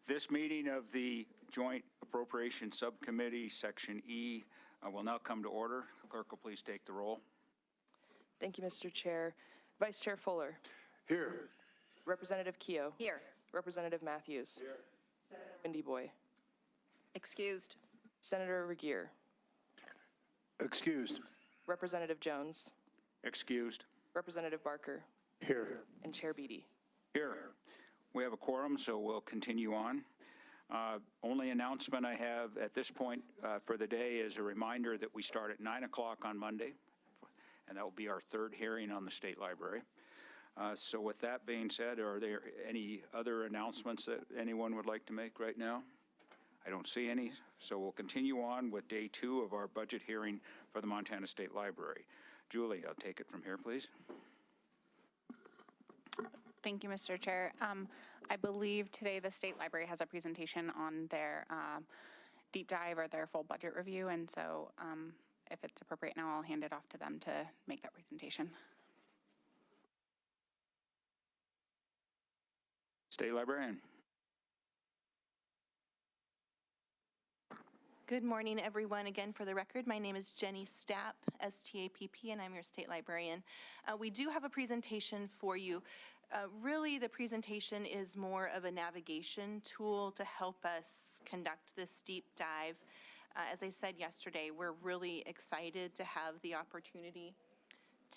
This meeting of the Joint Appropriations Subcommittee, Section E, will now come to order. Clerk will please take the roll. Thank you, Mr. Chair. Vice Chair Fuller. Here. Representative Keogh. Here. Representative Matthews. Here. Senator Windy Boy. Excused. Senator Regier. Excused. Representative Jones. Excused. Representative Barker. Here. And Chair Beatty. Here. We have a quorum, so we'll continue on. Only announcement I have at this point for the day is a reminder that we start at 9 o'clock on Monday, and that will be our third hearing on the State Library. So with that being said, are there any other announcements that anyone would like to make right now? I don't see any, so we'll continue on with day 2 of our budget hearing for the Montana State Library. Julie, I'll take it from here, please. Thank you, Mr. Chair. I believe today the State Library has a presentation on their deep dive or their full budget review, and so if it's appropriate now, I'll hand it off to them to make that presentation. State Librarian. Good morning, everyone. Again, for the record, my name is Jenny Stapp, S-T-A-P-P, and I'm your state librarian. We do have a presentation for you. Really, the presentation is more of a navigation tool to help us conduct this deep dive. As I said yesterday, we're really excited to have the opportunity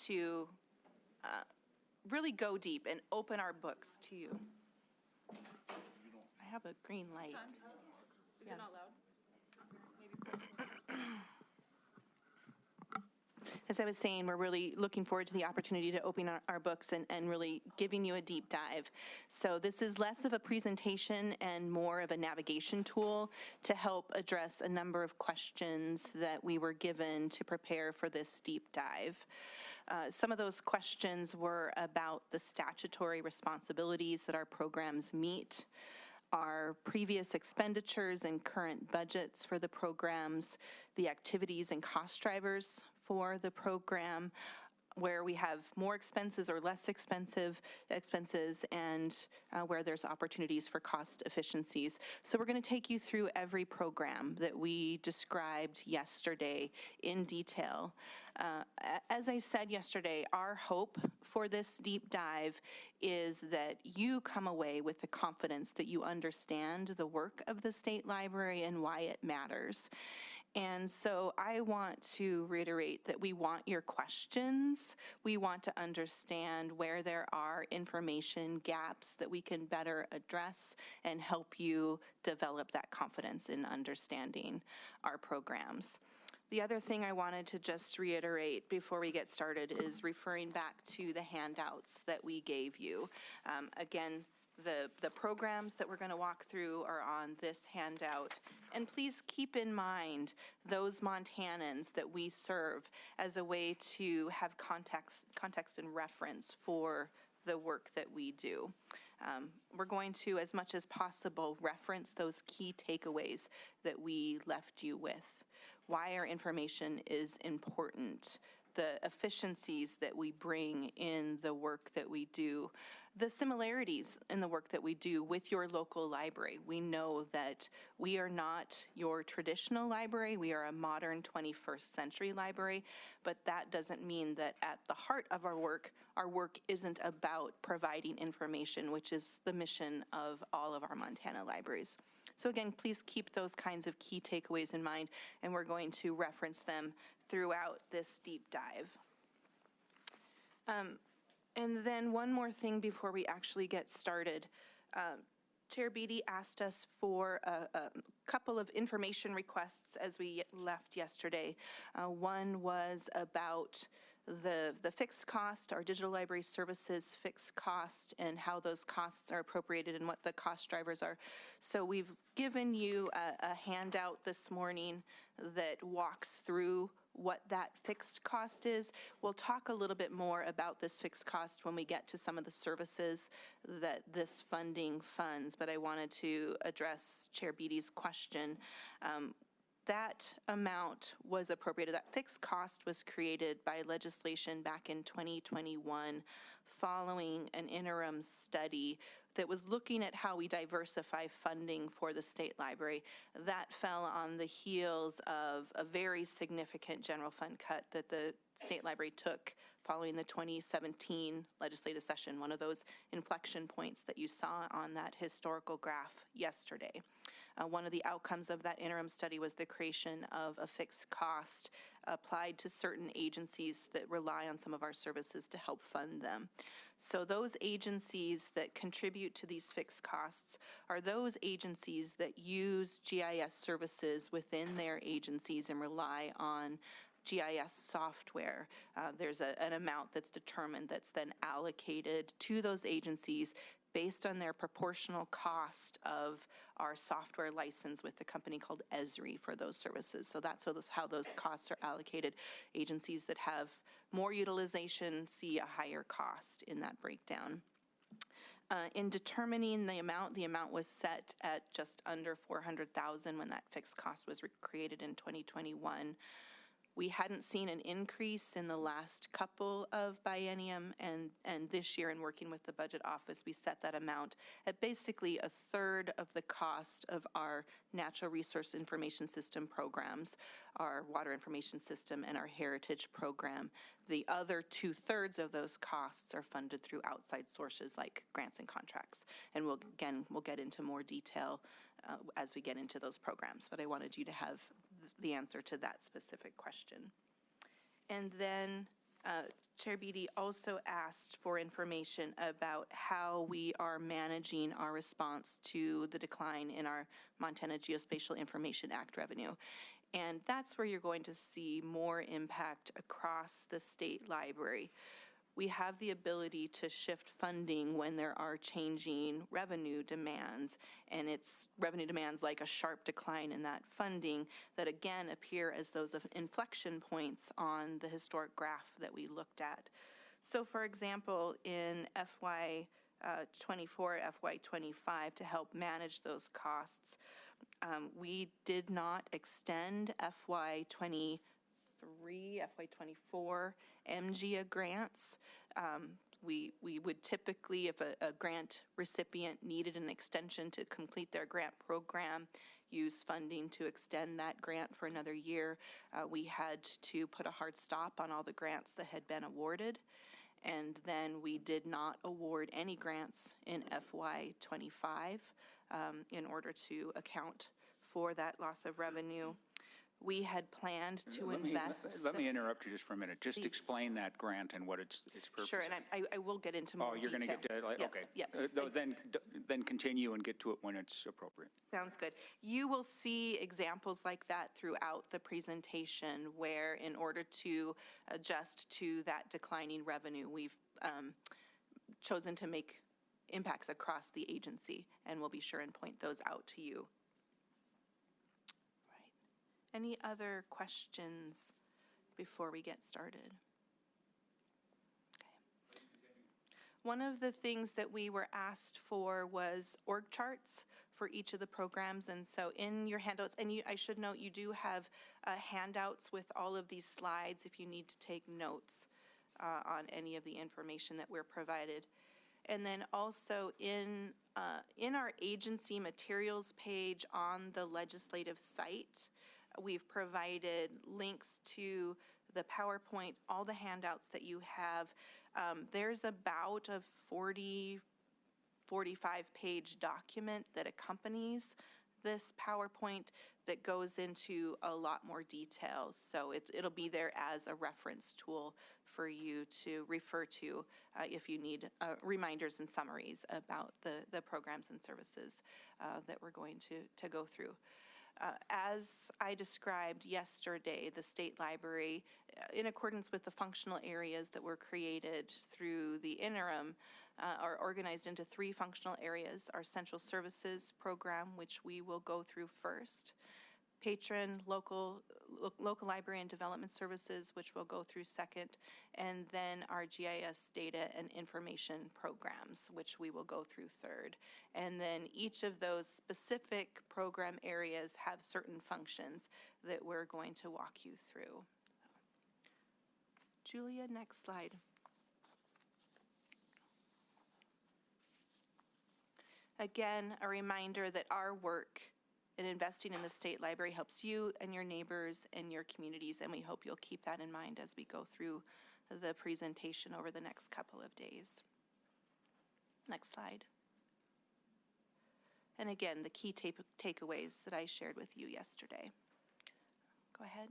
to really go deep and open our books to you. I have a green light. Is it not loud? As I was saying, we're really looking forward to the opportunity to open our books and really giving you a deep dive. So this is less of a presentation and more of a navigation tool to help address a number of questions that we were given to prepare for this deep dive. Some of those questions were about the statutory responsibilities that our programs meet, our previous expenditures and current budgets for the programs, the activities and cost drivers for the program, where we have more expenses or less expenses, and where there's opportunities for cost efficiencies. So we're going to take you through every program that we described yesterday in detail. As I said yesterday, our hope for this deep dive is that you come away with the confidence that you understand the work of the State Library and why it matters. And so I want to reiterate that we want your questions. We want to understand where there are information gaps that we can better address and help you develop that confidence in understanding our programs. The other thing I wanted to just reiterate before we get started is referring back to the handouts that we gave you. Again, the programs that we're going to walk through are on this handout. And please keep in mind those Montanans that we serve as a way to have context and reference for the work that we do. We're going to, as much as possible, reference those key takeaways that we left you with. Why our information is important, the efficiencies that we bring in the work that we do, the similarities in the work that we do with your local library. We know that we are not your traditional library. We are a modern 21st century library, but that doesn't mean that at the heart of our work isn't about providing information, which is the mission of all of our Montana libraries. So again, please keep those kinds of key takeaways in mind, and we're going to reference them throughout this deep dive. And then one more thing before we actually get started. Chair Beatty asked us for a couple of information requests as we left yesterday. One was about the fixed cost, our digital library services fixed cost, and how those costs are appropriated and what the cost drivers are. So we've given you a handout this morning that walks through what that fixed cost is. We'll talk a little bit more about this fixed cost when we get to some of the services that this funding funds, but I wanted to address Chair Beatty's question. That amount was appropriated. That fixed cost was created by legislation back in 2021 following an interim study that was looking at how we diversify funding for the state library. That fell on the heels of a very significant general fund cut that the state library took following the 2017 legislative session, one of those inflection points that you saw on that historical graph yesterday. One of the outcomes of that interim study was the creation of a fixed cost applied to certain agencies that rely on some of our services to help fund them. So those agencies that contribute to these fixed costs are those agencies that use GIS services within their agencies and rely on GIS software. There's an amount that's determined that's then allocated to those agencies based on their proportional cost of our software license with the company called Esri for those services. So that's how those costs are allocated. Agencies that have more utilization see a higher cost in that breakdown. In determining the amount was set at just under $400,000 when that fixed cost was created in 2021. We hadn't seen an increase in the last couple of biennium, and this year in working with the budget office, we set that amount at basically a third of the cost of our natural resource information system programs, our water information system, and our heritage program. The other 2/3 of those costs are funded through outside sources like grants and contracts. And we'll get into more detail as we get into those programs, but I wanted you to have the answer to that specific question. And then Chair Beatty also asked for information about how we are managing our response to the decline in our Montana Geospatial Information Act revenue. And that's where you're going to see more impact across the state library. We have the ability to shift funding when there are changing revenue demands, and it's revenue demands like a sharp decline in that funding that again appear as those inflection points on the historic graph that we looked at. So for example, in FY24, FY25, to help manage those costs, we did not extend FY23, FY24 MGA grants. We would typically, if a grant recipient needed an extension to complete their grant program, use funding to extend that grant for another year. We had to put a hard stop on all the grants that had been awarded. And then we did not award any grants in FY25 in order to account for that loss of revenue. We had planned to invest. Let me interrupt you just for a minute. Just Please. Explain that grant and what its purpose. Sure, and I will get into more detail. Oh, you're going to get to it? Yep, Okay. Yep. Then continue and get to it when it's appropriate. Sounds good. You will see examples like that throughout the presentation where in order to adjust to that declining revenue, we've chosen to make impacts across the agency, and we'll be sure and point those out to you. Any other questions before we get started? Okay. One of the things that we were asked for was org charts for each of the programs. And so in your handouts, and I should note, you do have handouts with all of these slides if you need to take notes on any of the information that we're provided. And then also in our agency materials page on the legislative site, we've provided links to the PowerPoint, all the handouts that you have. There's about a 45-page document that accompanies this PowerPoint that goes into a lot more detail. So it'll be there as a reference tool for you to refer to if you need reminders and summaries about the programs and services that we're going to go through. As I described yesterday, the State Library, in accordance with the functional areas that were created through the interim, are organized into 3 functional areas: our Central Services program, which we will go through first, patron, local library and development services, which will go through second, and then our GIS data and information programs, which we will go through third. And then each of those specific program areas have certain functions that we're going to walk you through. Julia, next slide. Again, a reminder that our work in investing in the State Library helps you and your neighbors and your communities, and we hope you'll keep that in mind as we go through the presentation over the next couple of days. Next slide. And again, the key takeaways that I shared with you yesterday. Go ahead.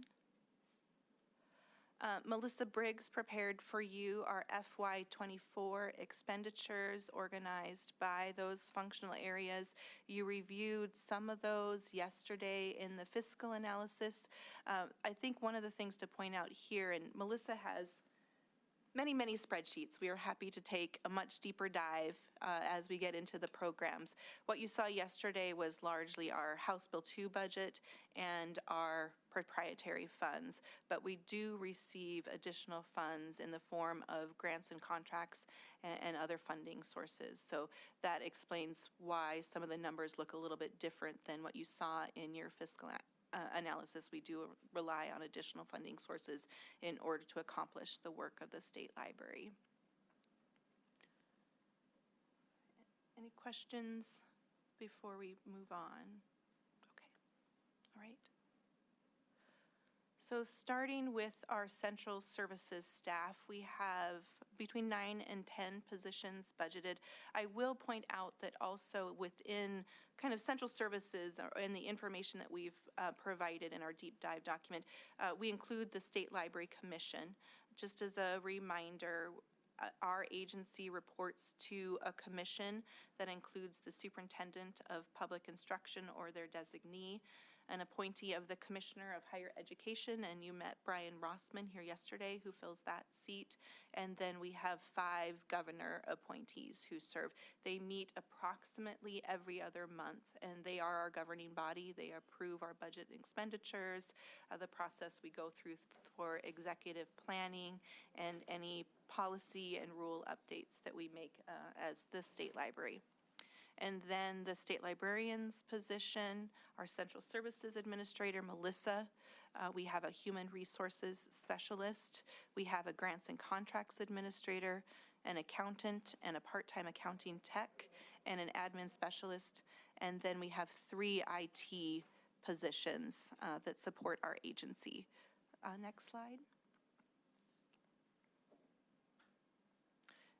Melissa Briggs prepared for you our FY24 expenditures organized by those functional areas. You reviewed some of those yesterday in the fiscal analysis. I think one of the things to point out here, and Melissa has many spreadsheets. We are happy to take a much deeper dive as we get into the programs. What you saw yesterday was largely our House Bill 2 budget and our proprietary funds, but we do receive additional funds in the form of grants and contracts and other funding sources. So that explains why some of the numbers look a little bit different than what you saw in your fiscal analysis. We do rely on additional funding sources in order to accomplish the work of the State Library. Any questions before we move on? Okay. All right. So starting with our central services staff, we have between 9 and 10 positions budgeted. I will point out that also within kind of central services and the information that we've provided in our deep dive document, we include the State Library Commission. Just as a reminder, our agency reports to a commission that includes the superintendent of public instruction or their designee, an appointee of the Commissioner of Higher Education, and you met Brian Rossman here yesterday, who fills that seat. And then we have 5 governor appointees who serve. They meet approximately every other month, and they are our governing body. They approve our budget and expenditures, the process we go through for executive planning, and any policy and rule updates that we make as the State Library. And then the State Librarian's position, our Central Services Administrator, Melissa. We have a Human Resources Specialist. We have a Grants and Contracts Administrator, an Accountant, and a part-time accounting tech, and an Admin Specialist. And then we have 3 IT positions that support our agency. Next slide.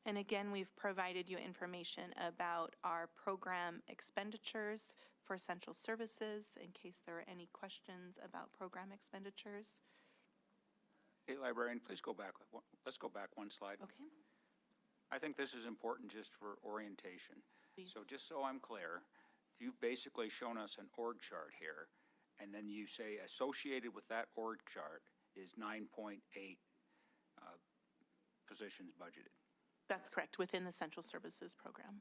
And again, we've provided you information about our program expenditures for central services in case there are any questions about program expenditures. State Librarian, please go back. Let's go back one slide. Okay. I think this is important just for orientation. Please. So just so I'm clear, you've basically shown us an org chart here, and then you say associated with that org chart is 9.8 positions budgeted. That's correct, within the Central Services Program.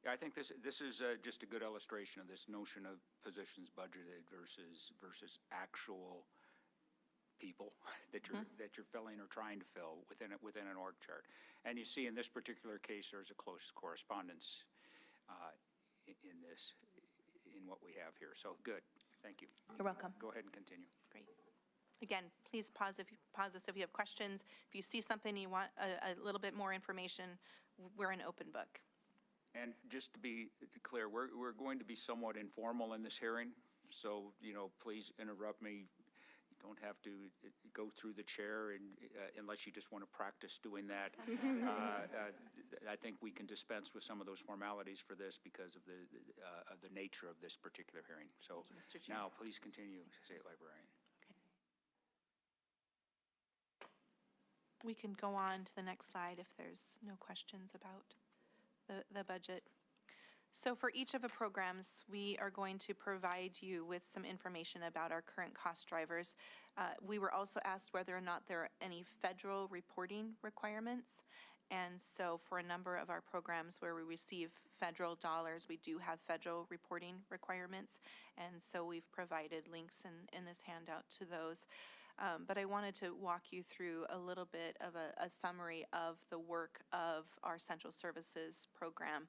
Yeah, I think this is just a good illustration of this notion of positions budgeted versus actual people that you're filling or trying to fill within an org chart. And you see in this particular case, there's a close correspondence in what we have here. So good, thank you. You're welcome. Go ahead and continue. Great. Again, please pause us if you have questions. If you see something you want a little bit more information, we're an open book. And just to be clear, we're going to be somewhat informal in this hearing, so please interrupt me. You don't have to go through the chair, and unless you just want to practice doing that. I think we can dispense with some of those formalities for this because of the nature of this particular hearing. So Mr. Chair. Now, please continue, State Librarian. We can go on to the next slide if there's no questions about the budget. So for each of the programs, we are going to provide you with some information about our current cost drivers. We were also asked whether or not there are any federal reporting requirements, And so for a number of our programs where we receive federal dollars, we do have federal reporting requirements. And so we've provided links in this handout to those. But I wanted to walk you through a little bit of a summary of the work of our Central Services program.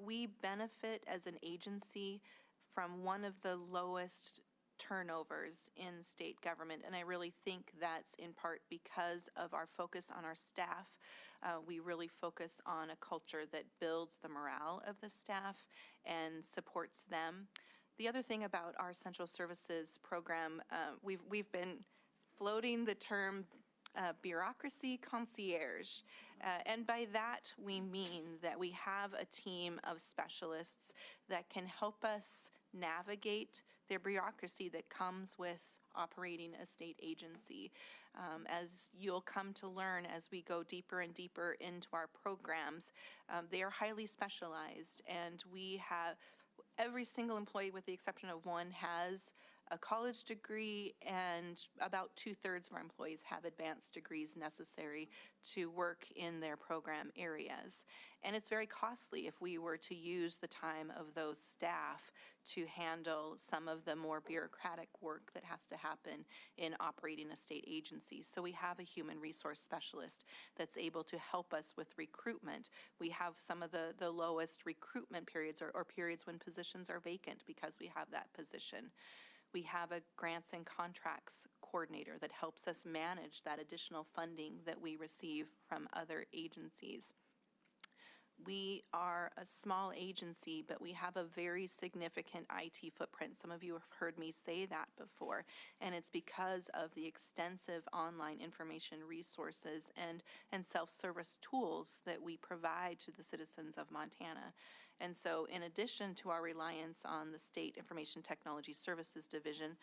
We benefit as an agency from one of the lowest turnovers in state government, and I really think that's in part because of our focus on our staff. We really focus on a culture that builds the morale of the staff and supports them. The other thing about our Central Services program, we've been floating the term bureaucracy concierge. And by that, we mean that we have a team of specialists that can help us navigate the bureaucracy that comes with operating a state agency. As you'll come to learn as we go deeper and deeper into our programs, they are highly specialized, and we have every single employee, with the exception of one, has a college degree, and about 2/3 of our employees have advanced degrees necessary to work in their program areas. And it's very costly if we were to use the time of those staff to handle some of the more bureaucratic work that has to happen in operating a state agency. So we have a human resource specialist that's able to help us with recruitment. We have some of the lowest recruitment periods or periods when positions are vacant because we have that position. We have a grants and contracts coordinator that helps us manage that additional funding that we receive from other agencies. We are a small agency, but we have a very significant IT footprint. Some of you have heard me say that before, and it's because of the extensive online information resources and self-service tools that we provide to the citizens of Montana. And so in addition to our reliance on the State Information Technology Services Division,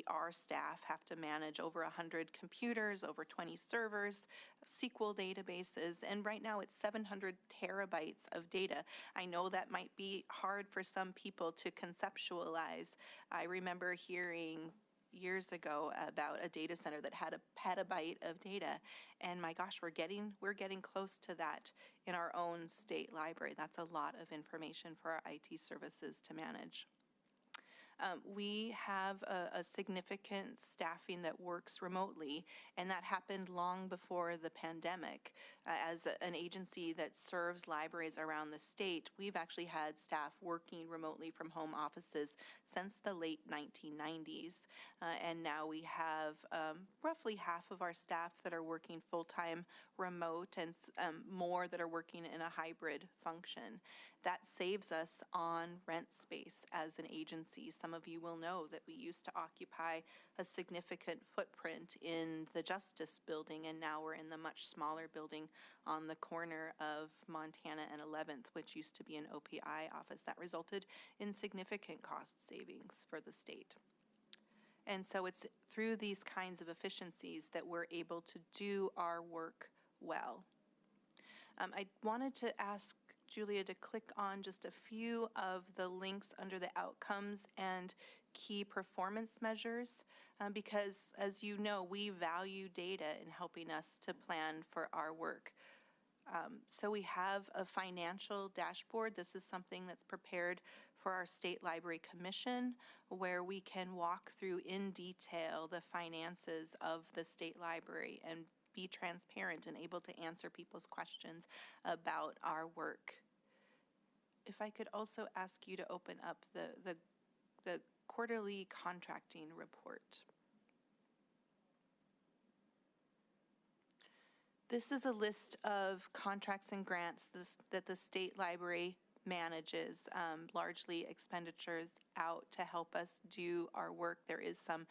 our staff have to manage over 100 computers, over 20 servers, SQL databases, and right now it's 700 terabytes of data. I know that might be hard for some people to conceptualize. I remember hearing years ago about a data center that had a petabyte of data, and my gosh, we're getting close to that in our own state library. That's a lot of information for our IT services to manage. We have a significant staffing that works remotely, and that happened long before the pandemic. As an agency that serves libraries around the state, we've actually had staff working remotely from home offices since the late 1990s. And now we have roughly half of our staff that are working full-time remote, and more that are working in a hybrid function. That saves us on rent space as an agency. Some of you will know that we used to occupy a significant footprint in the Justice Building, and now we're in the much smaller building on the corner of Montana and 11th, which used to be an OPI office. That resulted in significant cost savings for the state. And so it's through these kinds of efficiencies that we're able to do our work well. I wanted to ask Julia to click on just a few of the links under the outcomes and key performance measures, because as you know, we value data in helping us to plan for our work. So we have a financial dashboard. This is something that's prepared for our State Library Commission, where we can walk through in detail the finances of the State Library and be transparent and able to answer people's questions about our work. If I could also ask you to open up the quarterly contracting report. This is a list of contracts and grants that the State Library manages, largely expenditures out to help us do our work. There is some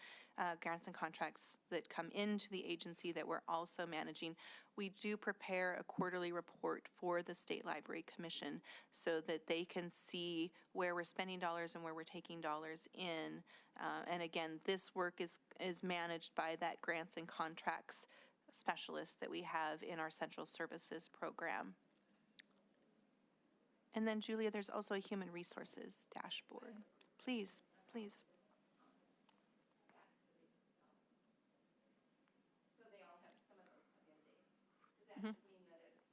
grants and contracts that come into the agency that we're also managing. We do prepare a quarterly report for the State Library Commission so that they can see where we're spending dollars and where we're taking dollars in. And again, this work is managed by that grants and contracts specialist that we have in our Central Services program. And then, Julia, there's also a human resources dashboard. Please, please. So they all have some of those come in dates. Does that just mean that it's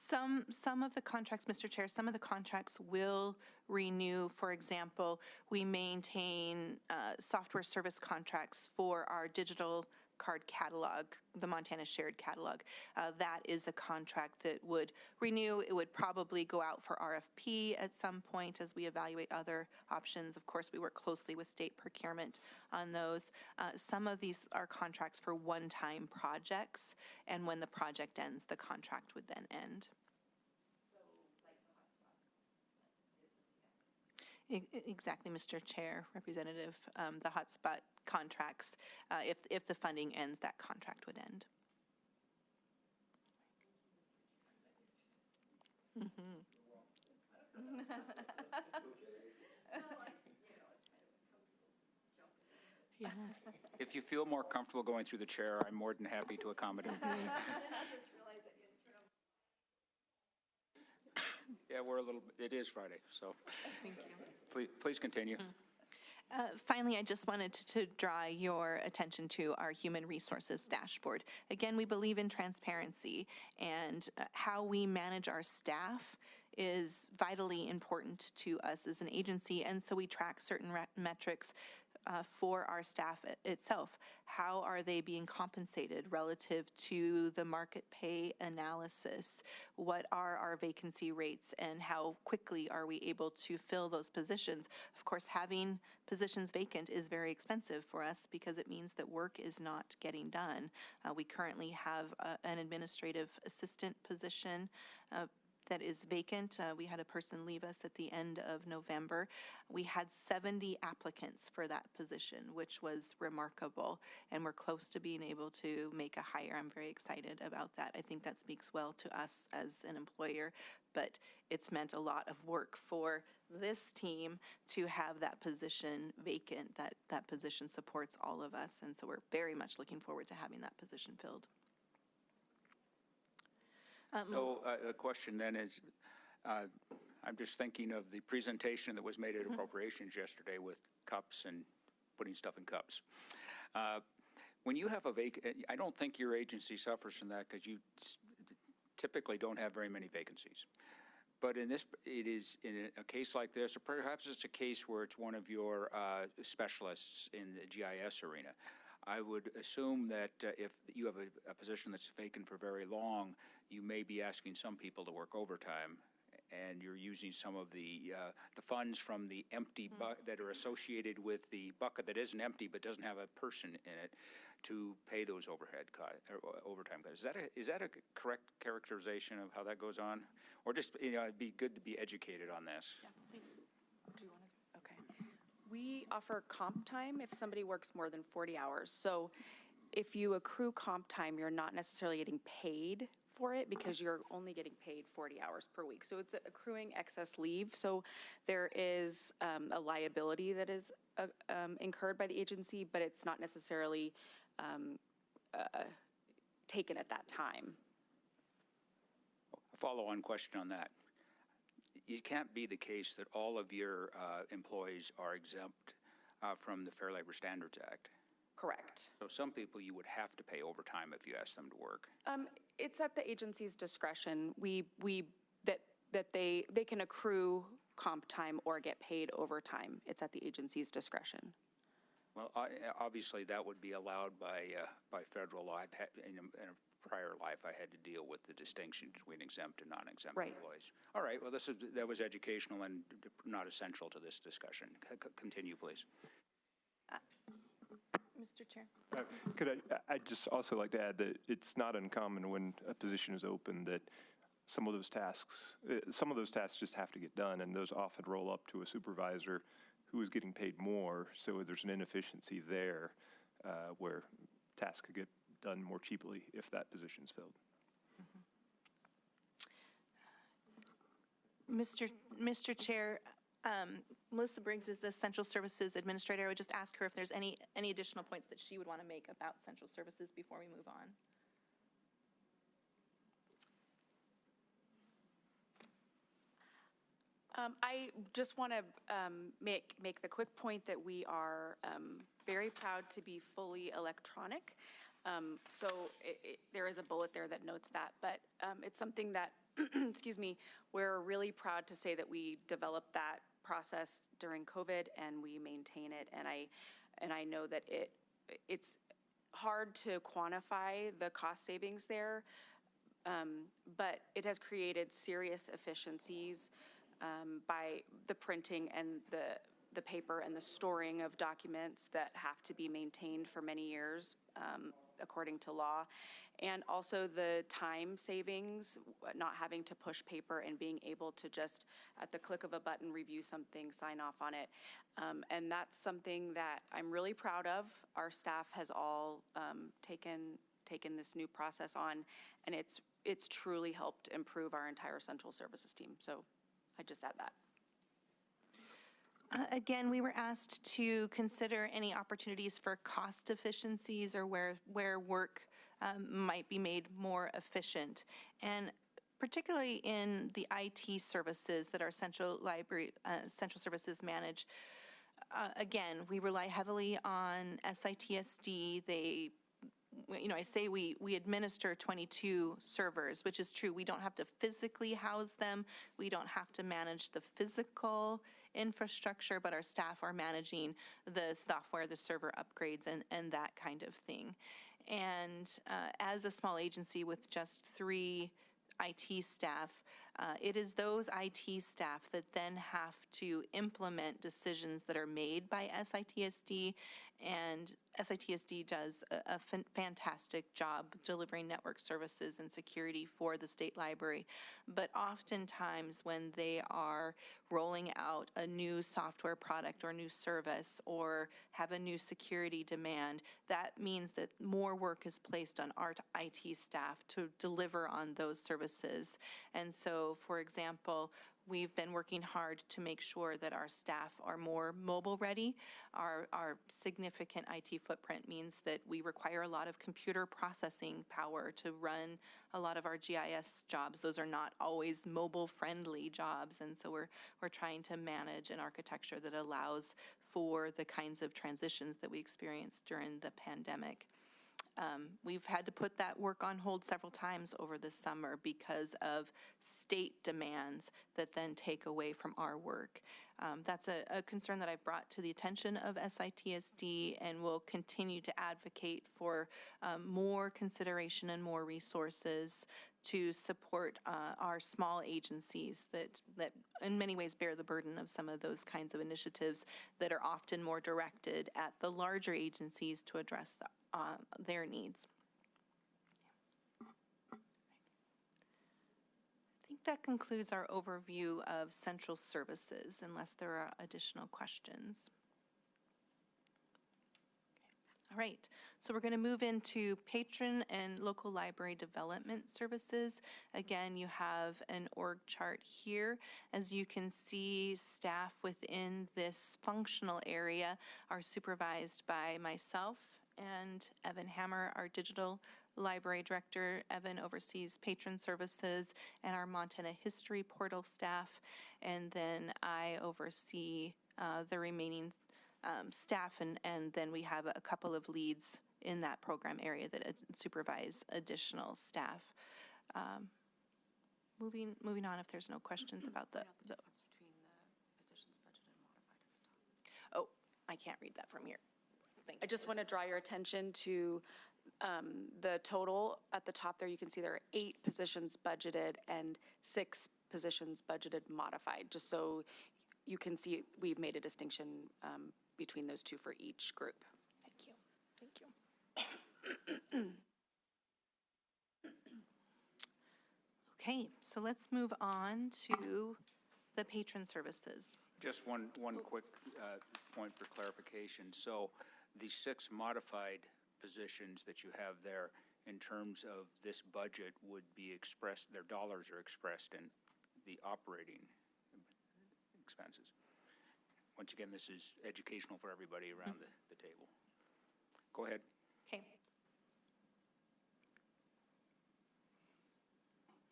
Some of the contracts, Mr. Chair, some of the contracts will renew. For example, we maintain software service contracts for our digital card catalog, the Montana Shared Catalog. That is a contract that would renew. It would probably go out for RFP at some point as we evaluate other options. Of course, we work closely with state procurement on those. Some of these are contracts for one-time projects, and when the project ends, the contract would then end. Exactly, Mr. Chair, Representative. The hotspot contracts, if the funding ends, that contract would end. Yeah. If you feel more comfortable going through the chair, I'm more than happy to accommodate. Yeah, it is Friday, so. Thank you. Please continue. Finally, I just wanted to draw your attention to our human resources dashboard. Again, we believe in transparency, and how we manage our staff is vitally important to us as an agency, and so we track certain metrics for our staff itself. How are they being compensated relative to the market pay analysis? What are our vacancy rates, and how quickly are we able to fill those positions? Of course, having positions vacant is very expensive for us because it means that work is not getting done. We currently have an administrative assistant position that is vacant. We had a person leave us at the end of November. We had 70 applicants for that position, which was remarkable, and we're close to being able to make a hire. I'm very excited about that. I think that speaks well to us as an employer, but it's meant a lot of work for this team to have that position vacant. That position supports all of us, and so we're very much looking forward to having that position filled. So the question then is, I'm just thinking of the presentation that was made at appropriations yesterday with cups and putting stuff in cups. When you have a I don't think your agency suffers from that because you typically don't have very many vacancies. But it is in a case like this, or perhaps it's a case where it's one of your specialists in the GIS arena. I would assume that if you have a position that's vacant for very long, you may be asking some people to work overtime, and you're using some of the funds from the empty that are associated with the bucket that isn't empty but doesn't have a person in it to pay those overtime costs. Is that a correct characterization of how that goes on, or just it'd be good to be educated on this? Yeah, please. Do you want to? Okay. We offer comp time if somebody works more than 40 hours. So if you accrue comp time, you're not necessarily getting paid for it because you're only getting paid 40 hours per week. So it's accruing excess leave. So there is a liability that is incurred by the agency, but it's not necessarily taken at that time. A follow-on question on that. It can't be the case that all of your employees are exempt from the Fair Labor Standards Act. Correct. So some people you would have to pay overtime if you ask them to work. It's at the agency's discretion. That they can accrue comp time or get paid overtime. It's at the agency's discretion. Well, obviously that would be allowed by federal law. In a prior life, I had to deal with the distinction between exempt and non-exempt employees. All right. Well, that was educational and not essential to this discussion. Continue, please. Mr. Chair. I'd just also like to add that it's not uncommon when a position is open that some of those tasks just have to get done, and those often roll up to a supervisor who is getting paid more. So there's an inefficiency there where tasks could get done more cheaply if that position is filled. Mr. Chair, Melissa Briggs is the Central Services Administrator. I would just ask her if there's any additional points that she would want to make about Central Services before we move on. I just want to make the quick point that we are very proud to be fully electronic. So there is a bullet there that notes that, but it's something that excuse me, we're really proud to say that we developed that process during COVID and we maintain it. And I know that it's hard to quantify the cost savings there, but it has created serious efficiencies by the printing and the paper and the storing of documents that have to be maintained for many years according to law, and also the time savings, not having to push paper and being able to just at the click of a button review something, sign off on it. And that's something that I'm really proud of. Our staff has all taken this new process on, and it's truly helped improve our entire central services team. So I just add that. Again, we were asked to consider any opportunities for cost efficiencies or where work might be made more efficient. And particularly in the IT services that our central services manage, again, we rely heavily on SITSD. I say we administer 22 servers, which is true. We don't have to physically house them. We don't have to manage the physical infrastructure, but our staff are managing the software, the server upgrades, and that kind of thing. And as a small agency with just 3 IT staff, it is those IT staff that then have to implement decisions that are made by SITSD, and SITSD does a fantastic job delivering network services and security for the state library. But oftentimes when they are rolling out a new software product or new service or have a new security demand, that means that more work is placed on our IT staff to deliver on those services. And so, for example, we've been working hard to make sure that our staff are more mobile ready. Our significant IT footprint means that we require a lot of computer processing power to run a lot of our GIS jobs. Those are not always mobile friendly jobs, and so we're trying to manage an architecture that allows for the kinds of transitions that we experienced during the pandemic. We've had to put that work on hold several times over the summer because of state demands that then take away from our work. That's a concern that I've brought to the attention of SITSD, and will continue to advocate for more consideration and more resources to support our small agencies that in many ways bear the burden of some of those kinds of initiatives that are often more directed at the larger agencies to address their needs. I think that concludes our overview of central services, unless there are additional questions. All right, so we're going to move into patron and local library development services. Again, you have an org chart here. As you can see, staff within this functional area are supervised by myself and Evan Hammer, our digital library director. Evan oversees patron services and our Montana History Portal staff, and then I oversee the remaining staff, and then we have a couple of leads in that program area that supervise additional staff. Moving on, if there's no questions about the Between the positions budgeted and modified at the top. oh, I can't read that from here. I just want to draw your attention to the total at the top there. You can see there are 8 positions budgeted and 6 positions budgeted modified, just so you can see we've made a distinction between those 2 for each group. Thank you. Thank you. Okay, so let's move on to the patron services. Just one quick point for clarification. So the 6 modified positions that you have there in terms of this budget would be expressed, their dollars are expressed in the operating expenses. Once again, this is educational for everybody around the table. Go ahead. Okay.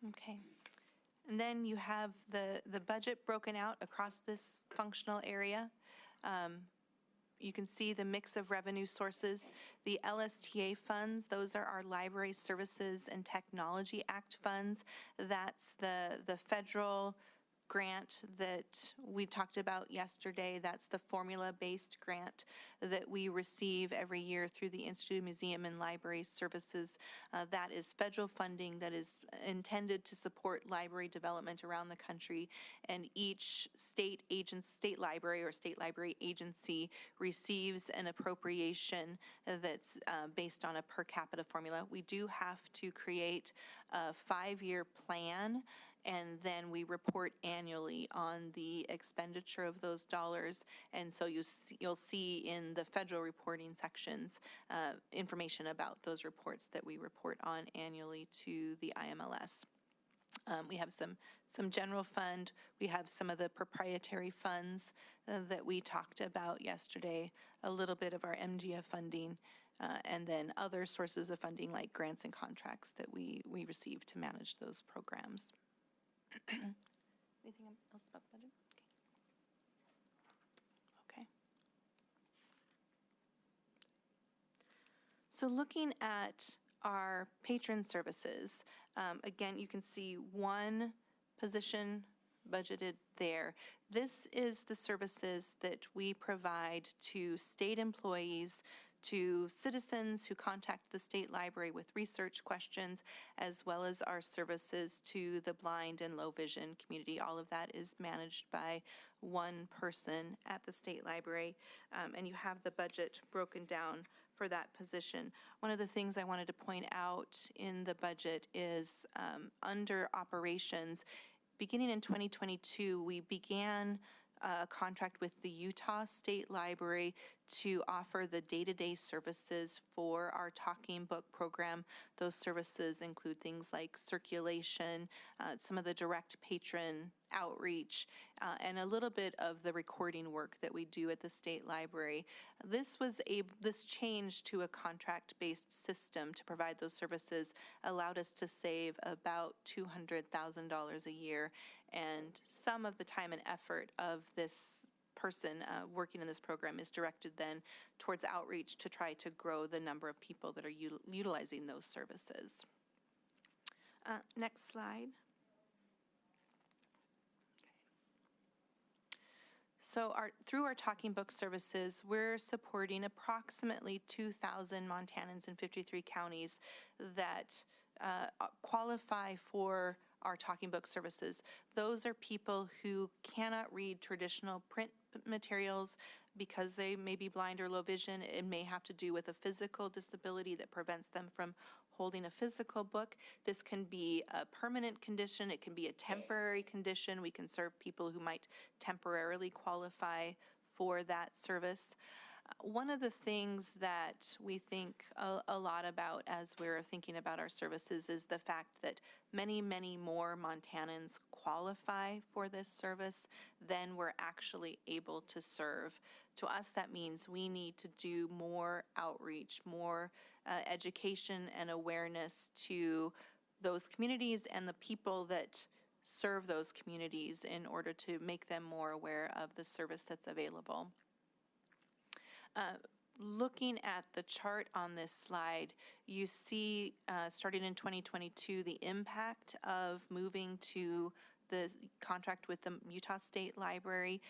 Okay. And then you have the budget broken out across this functional area. you can see the mix of revenue sources. The LSTA funds, those are our Library Services and Technology Act funds. That's the federal grant that we talked about yesterday. That's the formula-based grant that we receive every year through the Institute of Museum and Library Services. That is federal funding that is intended to support library development around the country, and each state library or state library agency receives an appropriation that's based on a per capita formula. We do have to create a 5-year plan, and then we report annually on the expenditure of those dollars. And so you'll see in the federal reporting sections information about those reports that we report on annually to the IMLS. We have some general fund. We have some of the proprietary funds that we talked about yesterday, a little bit of our MGF funding, and then other sources of funding like grants and contracts that we receive to manage those programs. Anything else about the budget? Okay. So looking at our patron services, again, you can see one position budgeted there. This is the services that we provide to state employees, to citizens who contact the state library with research questions, as well as our services to the blind and low vision community. All of that is managed by one person at the state library, and you have the budget broken down for that position. One of the things I wanted to point out in the budget is under operations, beginning in 2022, we began a contract with the Utah State Library to offer the day-to-day services for our talking book program. Those services include things like circulation, some of the direct patron outreach, and a little bit of the recording work that we do at the state library. This change to a contract-based system to provide those services allowed us to save about $200,000 a year, and some of the time and effort of this person working in this program is directed then towards outreach to try to grow the number of people that are utilizing those services. Next slide. So through our talking book services, we're supporting approximately 2,000 Montanans in 53 counties that qualify for our talking book services. Those are people who cannot read traditional print materials because they may be blind or low vision. It may have to do with a physical disability that prevents them from holding a physical book. This can be a permanent condition. It can be a temporary condition. We can serve people who might temporarily qualify for that service. One of the things that we think a lot about as we're thinking about our services is the fact that many, many more Montanans qualify for this service than we're actually able to serve. To us, that means we need to do more outreach, more education and awareness to those communities and the people that serve those communities in order to make them more aware of the service that's available. Looking at the chart on this slide, you see, starting in 2022, the impact of moving to the contract with the Utah State Library.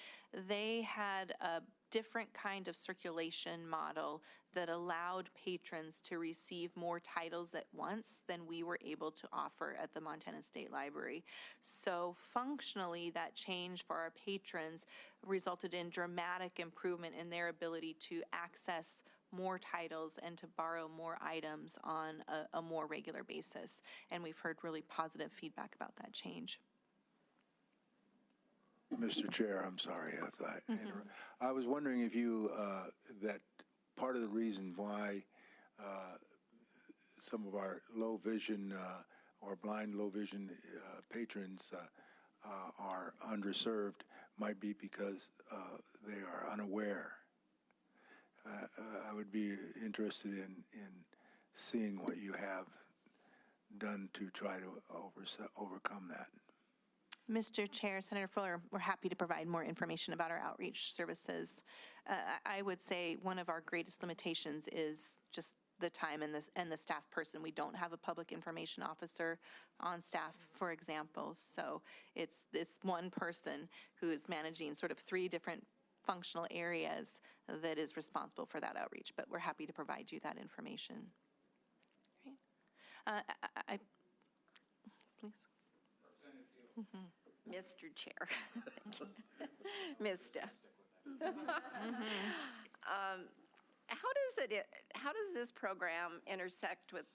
They had a different kind of circulation model that allowed patrons to receive more titles at once than we were able to offer at the Montana State Library. So functionally, that change for our patrons resulted in dramatic improvement in their ability to access more titles and to borrow more items on a more regular basis. And we've heard really positive feedback about that change. Mr. Chair, I'm sorry if I interrupt. I was wondering if you, that part of the reason why some of our low vision or blind low vision patrons are underserved might be because they are unaware. I would be interested in seeing what you have done to try to overcome that. Mr. Chair, Senator Fuller, we're happy to provide more information about our outreach services. I would say one of our greatest limitations is just the time and the staff person. We don't have a public information officer on staff, for example. So it's this one person who is managing sort of 3 different functional areas that is responsible for that outreach. But we're happy to provide you that information. Right. Please. Mr. Chair. Thank you. Mista. How does this program intersect with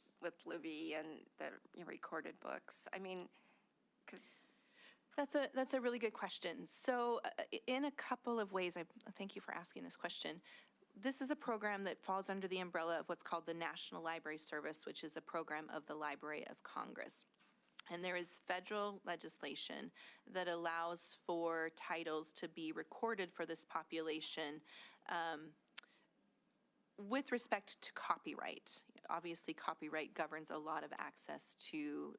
Libby and the recorded books? I mean, because That's a really good question. So in a couple of ways, I thank you for asking this question. This is a program that falls under the umbrella of what's called the National Library Service, which is a program of the Library of Congress. And there is federal legislation that allows for titles to be recorded for this population with respect to copyright. Obviously, copyright governs a lot of access to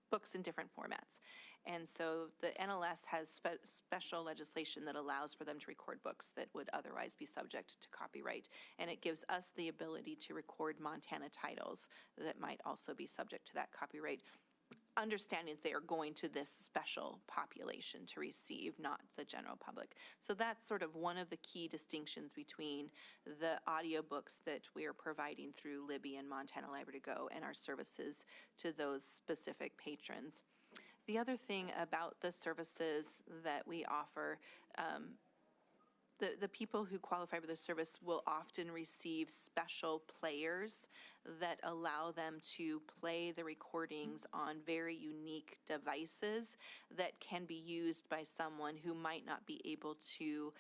books in different formats. And so the NLS has special legislation that allows for them to record books that would otherwise be subject to copyright. And it gives us the ability to record Montana titles that might also be subject to that copyright, understanding that they are going to this special population to receive, not the general public. So that's sort of one of the key distinctions between the audiobooks that we are providing through Libby and Montana Library to Go and our services to those specific patrons. The other thing about the services that we offer, the people who qualify for the service will often receive special players that allow them to play the recordings on very unique devices that can be used by someone who might not be able to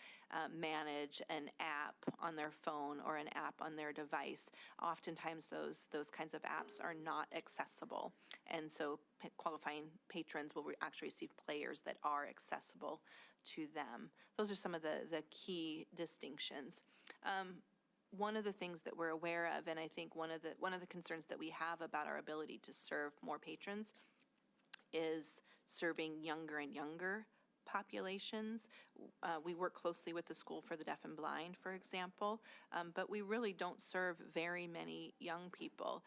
manage an app on their phone or an app on their device. Oftentimes those kinds of apps are not accessible, and so qualifying patrons will actually receive players that are accessible to them. Those are some of the key distinctions. One of the things that we're aware of, and I think one of the concerns that we have about our ability to serve more patrons, is serving younger and younger populations. We work closely with the School for the Deaf and Blind, for example, but we really don't serve very many young people.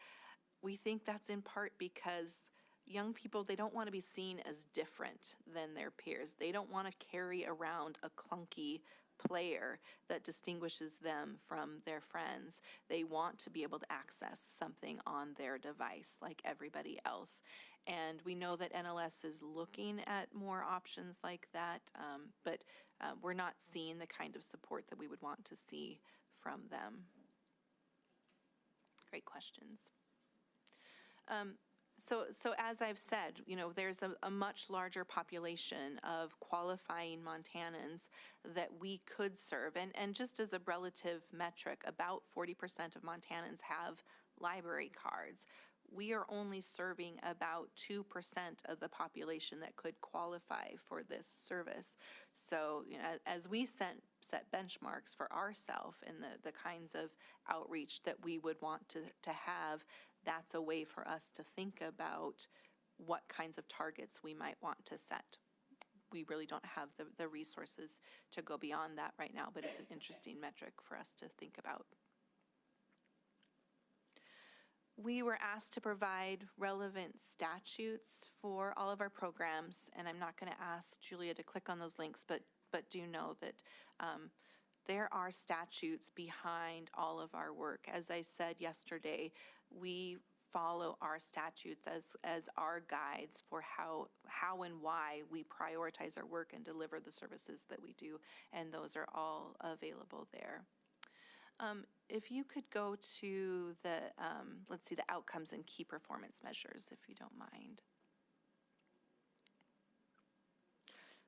We think that's in part because young people, they don't want to be seen as different than their peers. They don't want to carry around a clunky player that distinguishes them from their friends. They want to be able to access something on their device like everybody else. And we know that NLS is looking at more options like that, but we're not seeing the kind of support that we would want to see from them. Great questions. So as I've said, there's a much larger population of qualifying Montanans that we could serve. And just as a relative metric, about 40% of Montanans have library cards. We are only serving about 2% of the population that could qualify for this service. So as we set benchmarks for ourselves and the kinds of outreach that we would want to have, that's a way for us to think about what kinds of targets we might want to set. We really don't have the resources to go beyond that right now, but it's an interesting metric for us to think about. We were asked to provide relevant statutes for all of our programs, and I'm not going to ask Julia to click on those links, but do know that there are statutes behind all of our work. As I said yesterday, we follow our statutes as our guides for how and why we prioritize our work and deliver the services that we do, and those are all available there. If you could go to the outcomes and key performance measures, if you don't mind.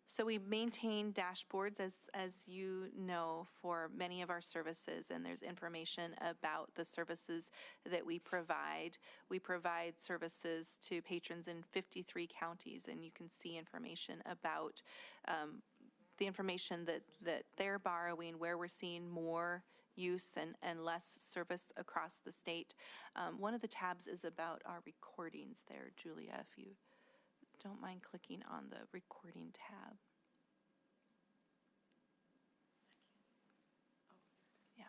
So we maintain dashboards, as you know, for many of our services, and there's information about the services that we provide. We provide services to patrons in 53 counties, and you can see information about the information that they're borrowing, where we're seeing more use and less service across the state. One of the tabs is about our recordings there, Julia, if you don't mind clicking on the recording tab. Yeah.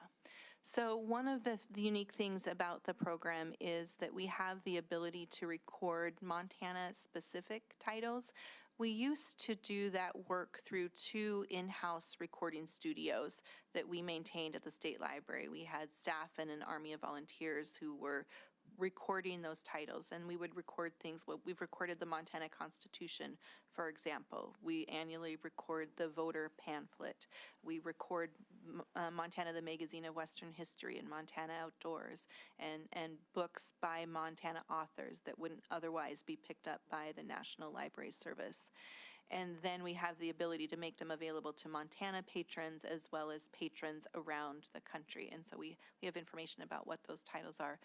So one of the unique things about the program is that we have the ability to record Montana-specific titles. We used to do that work through 2 in-house recording studios that we maintained at the State Library. We had staff and an army of volunteers who were recording those titles, and we would record things. Well, we've recorded the Montana Constitution, for example. We annually record the voter pamphlet. We record Montana, the Magazine of Western History, and Montana Outdoors, and books by Montana authors that wouldn't otherwise be picked up by the National Library Service. And then we have the ability to make them available to Montana patrons as well as patrons around the country. And so we have information about what those titles are.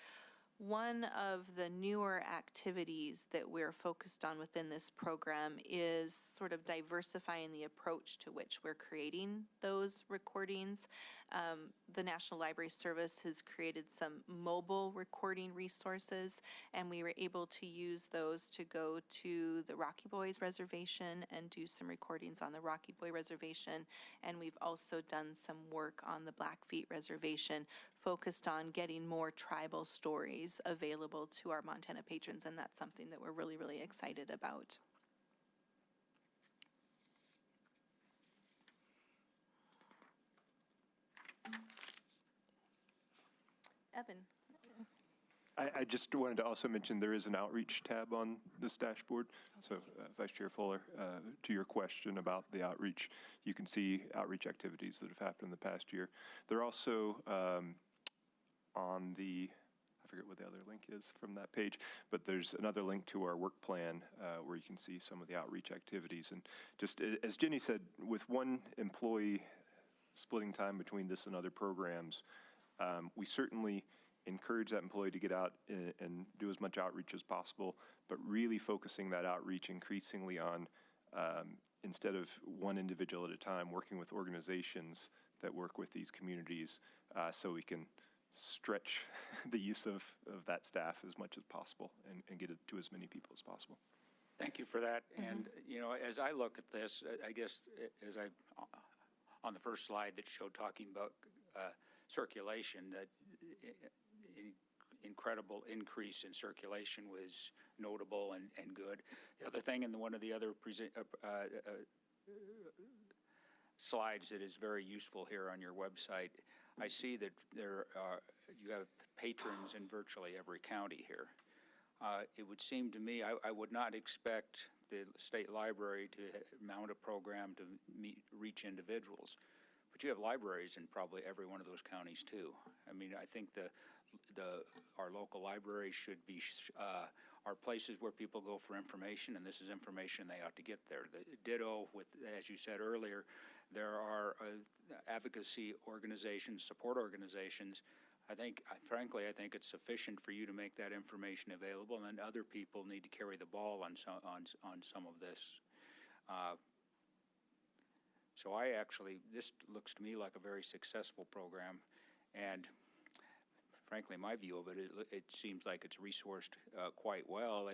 One of the newer activities that we're focused on within this program is sort of diversifying the approach to which we're creating those recordings. The National Library Service has created some mobile recording resources, and we were able to use those to go to the Rocky Boys Reservation and do some recordings on the Rocky Boy Reservation. And we've also done some work on the Blackfeet Reservation, focused on getting more tribal stories available to our Montana patrons, and that's something that we're really, really excited about. Evan. I just wanted to also mention there is an outreach tab on this dashboard. So Vice Chair Fuller, to your question about the outreach, you can see outreach activities that have happened in the past year. They're also on the, I forget what the other link is from that page, but there's another link to our work plan where you can see some of the outreach activities. And just as Jenny said, with one employee splitting time between this and other programs, we certainly encourage that employee to get out and do as much outreach as possible, but really focusing that outreach increasingly on, instead of one individual at a time, working with organizations that work with these communities so we can stretch the use of that staff as much as possible and get it to as many people as possible. Thank you for that. And, you know, as I look at this, I guess as on the first slide that showed talking about circulation, that incredible increase in circulation was notable and good. The other thing, and one of the other slides that is very useful here on your website, I see that you have patrons in virtually every county here. It would seem to me, I would not expect the State Library to mount a program to reach individuals, but you have libraries in probably every one of those counties too. I mean, I think our local libraries should be are places where people go for information, and this is information they ought to get there. Ditto with, as you said earlier, there are advocacy organizations, support organizations. Frankly, I think it's sufficient for you to make that information available, and other people need to carry the ball on some of this. So this looks to me like a very successful program, and frankly, my view of it, it seems like it's resourced quite well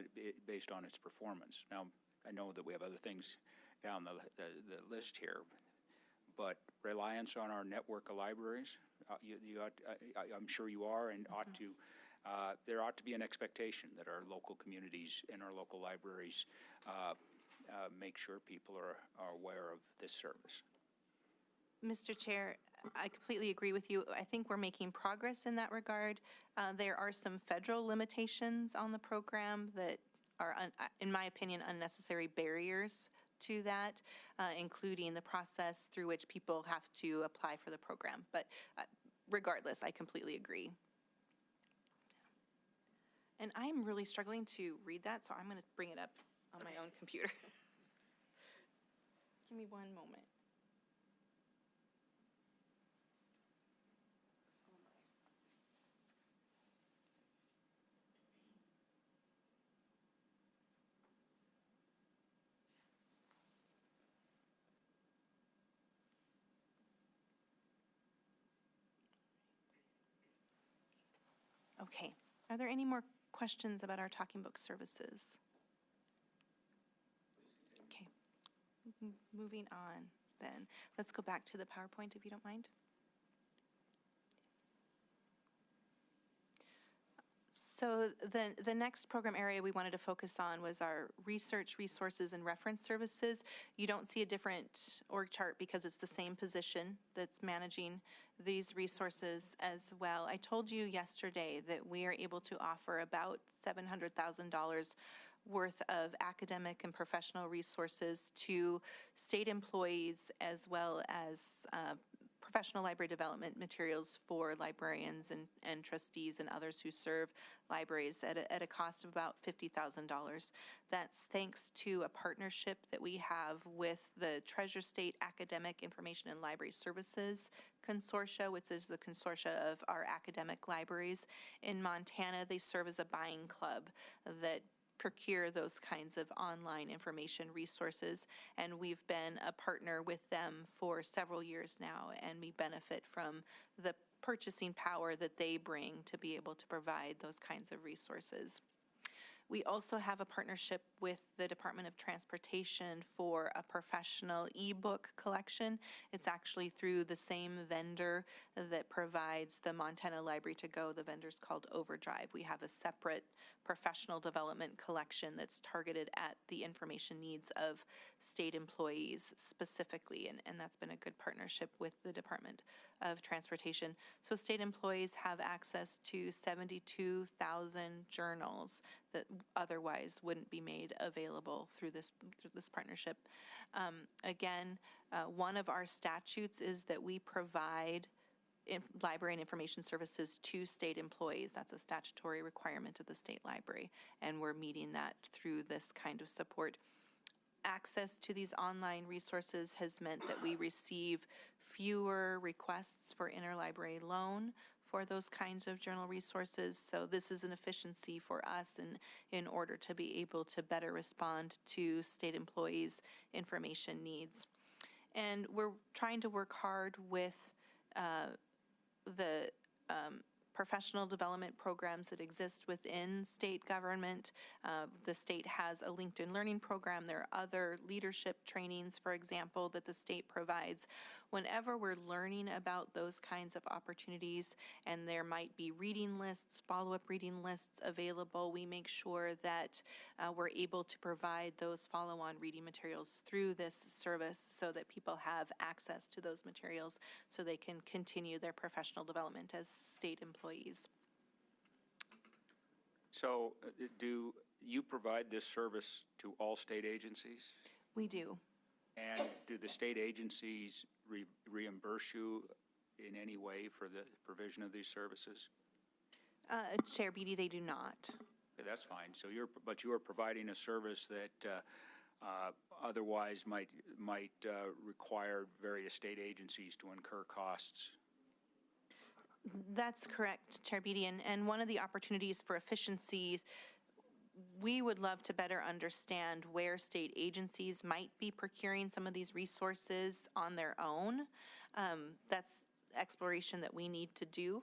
based on its performance. Now, I know that we have other things down the list here, but reliance on our network of libraries, I'm sure you are, and there ought to be an expectation that our local communities and our local libraries make sure people are aware of this service. Mr. Chair, I completely agree with you. I think we're making progress in that regard. There are some federal limitations on the program that are, in my opinion, unnecessary barriers to that, including the process through which people have to apply for the program. But regardless, I completely agree. And I'm really struggling to read that, so I'm going to bring it up on my own computer. Give me one moment. Okay. Are there any more questions about our Talking Book services? Moving on then. Let's go back to the PowerPoint if you don't mind. So the next program area we wanted to focus on was our research, resources, and reference services. You don't see a different org chart because it's the same position that's managing these resources as well. I told you yesterday that we are able to offer about $700,000 worth of academic and professional resources to state employees as well as professional library development materials for librarians and trustees and others who serve libraries at a cost of about $50,000. That's thanks to a partnership that we have with the Treasure State Academic Information and Library Services Consortia, which is the consortia of our academic libraries. In Montana, they serve as a buying club that procure those kinds of online information resources, and we've been a partner with them for several years now, and we benefit from the purchasing power that they bring to be able to provide those kinds of resources. We also have a partnership with the Department of Transportation for a professional ebook collection. It's actually through the same vendor that provides the Montana Library to Go. The vendor's called Overdrive. We have a separate professional development collection that's targeted at the information needs of state employees specifically, and that's been a good partnership with the Department of Transportation. So state employees have access to 72,000 journals that otherwise wouldn't be made available through this partnership. Again, one of our statutes is that we provide library and information services to state employees. That's a statutory requirement of the state library, and we're meeting that through this kind of support. Access to these online resources has meant that we receive fewer requests for interlibrary loan for those kinds of journal resources. So this is an efficiency for us in order to be able to better respond to state employees' information needs. And we're trying to work hard with the professional development programs that exist within state government. The state has a LinkedIn Learning program. There are other leadership trainings, for example, that the state provides. Whenever we're learning about those kinds of opportunities and there might be reading lists, follow-up reading lists available, we make sure that we're able to provide those follow-on reading materials through this service so that people have access to those materials so they can continue their professional development as state employees. So do you provide this service to all state agencies? We do. And do the state agencies reimburse you in any way for the provision of these services? Chair Beatty, they do not. Okay, that's fine. So you are providing a service that otherwise might require various state agencies to incur costs. That's correct, Chair Beatty. And one of the opportunities for efficiencies, we would love to better understand where state agencies might be procuring some of these resources on their own. That's exploration that we need to do.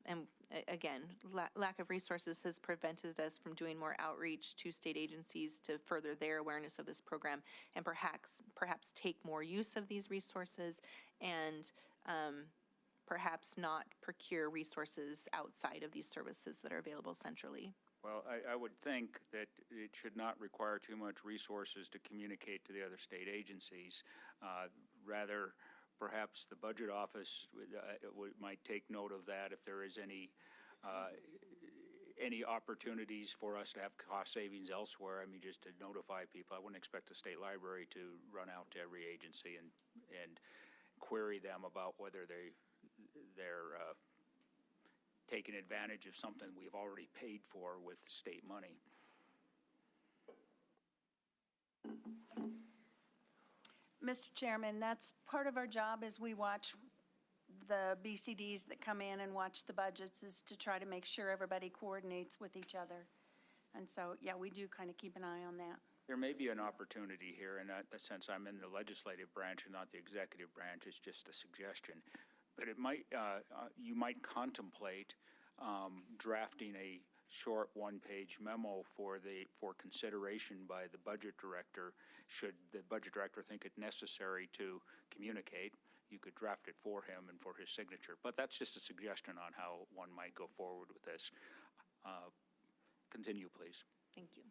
And again, lack of resources has prevented us from doing more outreach to state agencies to further their awareness of this program and perhaps take more use of these resources and perhaps not procure resources outside of these services that are available centrally. Well, I would think that it should not require too much resources to communicate to the other state agencies. Rather, perhaps the budget office might take note of that if there is any opportunities for us to have cost savings elsewhere. I mean, just to notify people. I wouldn't expect the state library to run out to every agency and query them about whether they're taking advantage of something we've already paid for with state money. Mr. Chairman, that's part of our job as we watch the BCDs that come in and watch the budgets, is to try to make sure everybody coordinates with each other. And so, yeah, we do kind of keep an eye on that. There may be an opportunity here, and since I'm in the legislative branch and not the executive branch, it's just a suggestion. But it might, you might contemplate drafting a short one-page memo for consideration by the budget director. Should the budget director think it necessary to communicate, you could draft it for him and for his signature. But that's just a suggestion on how one might go forward with this. Continue, please. Thank you.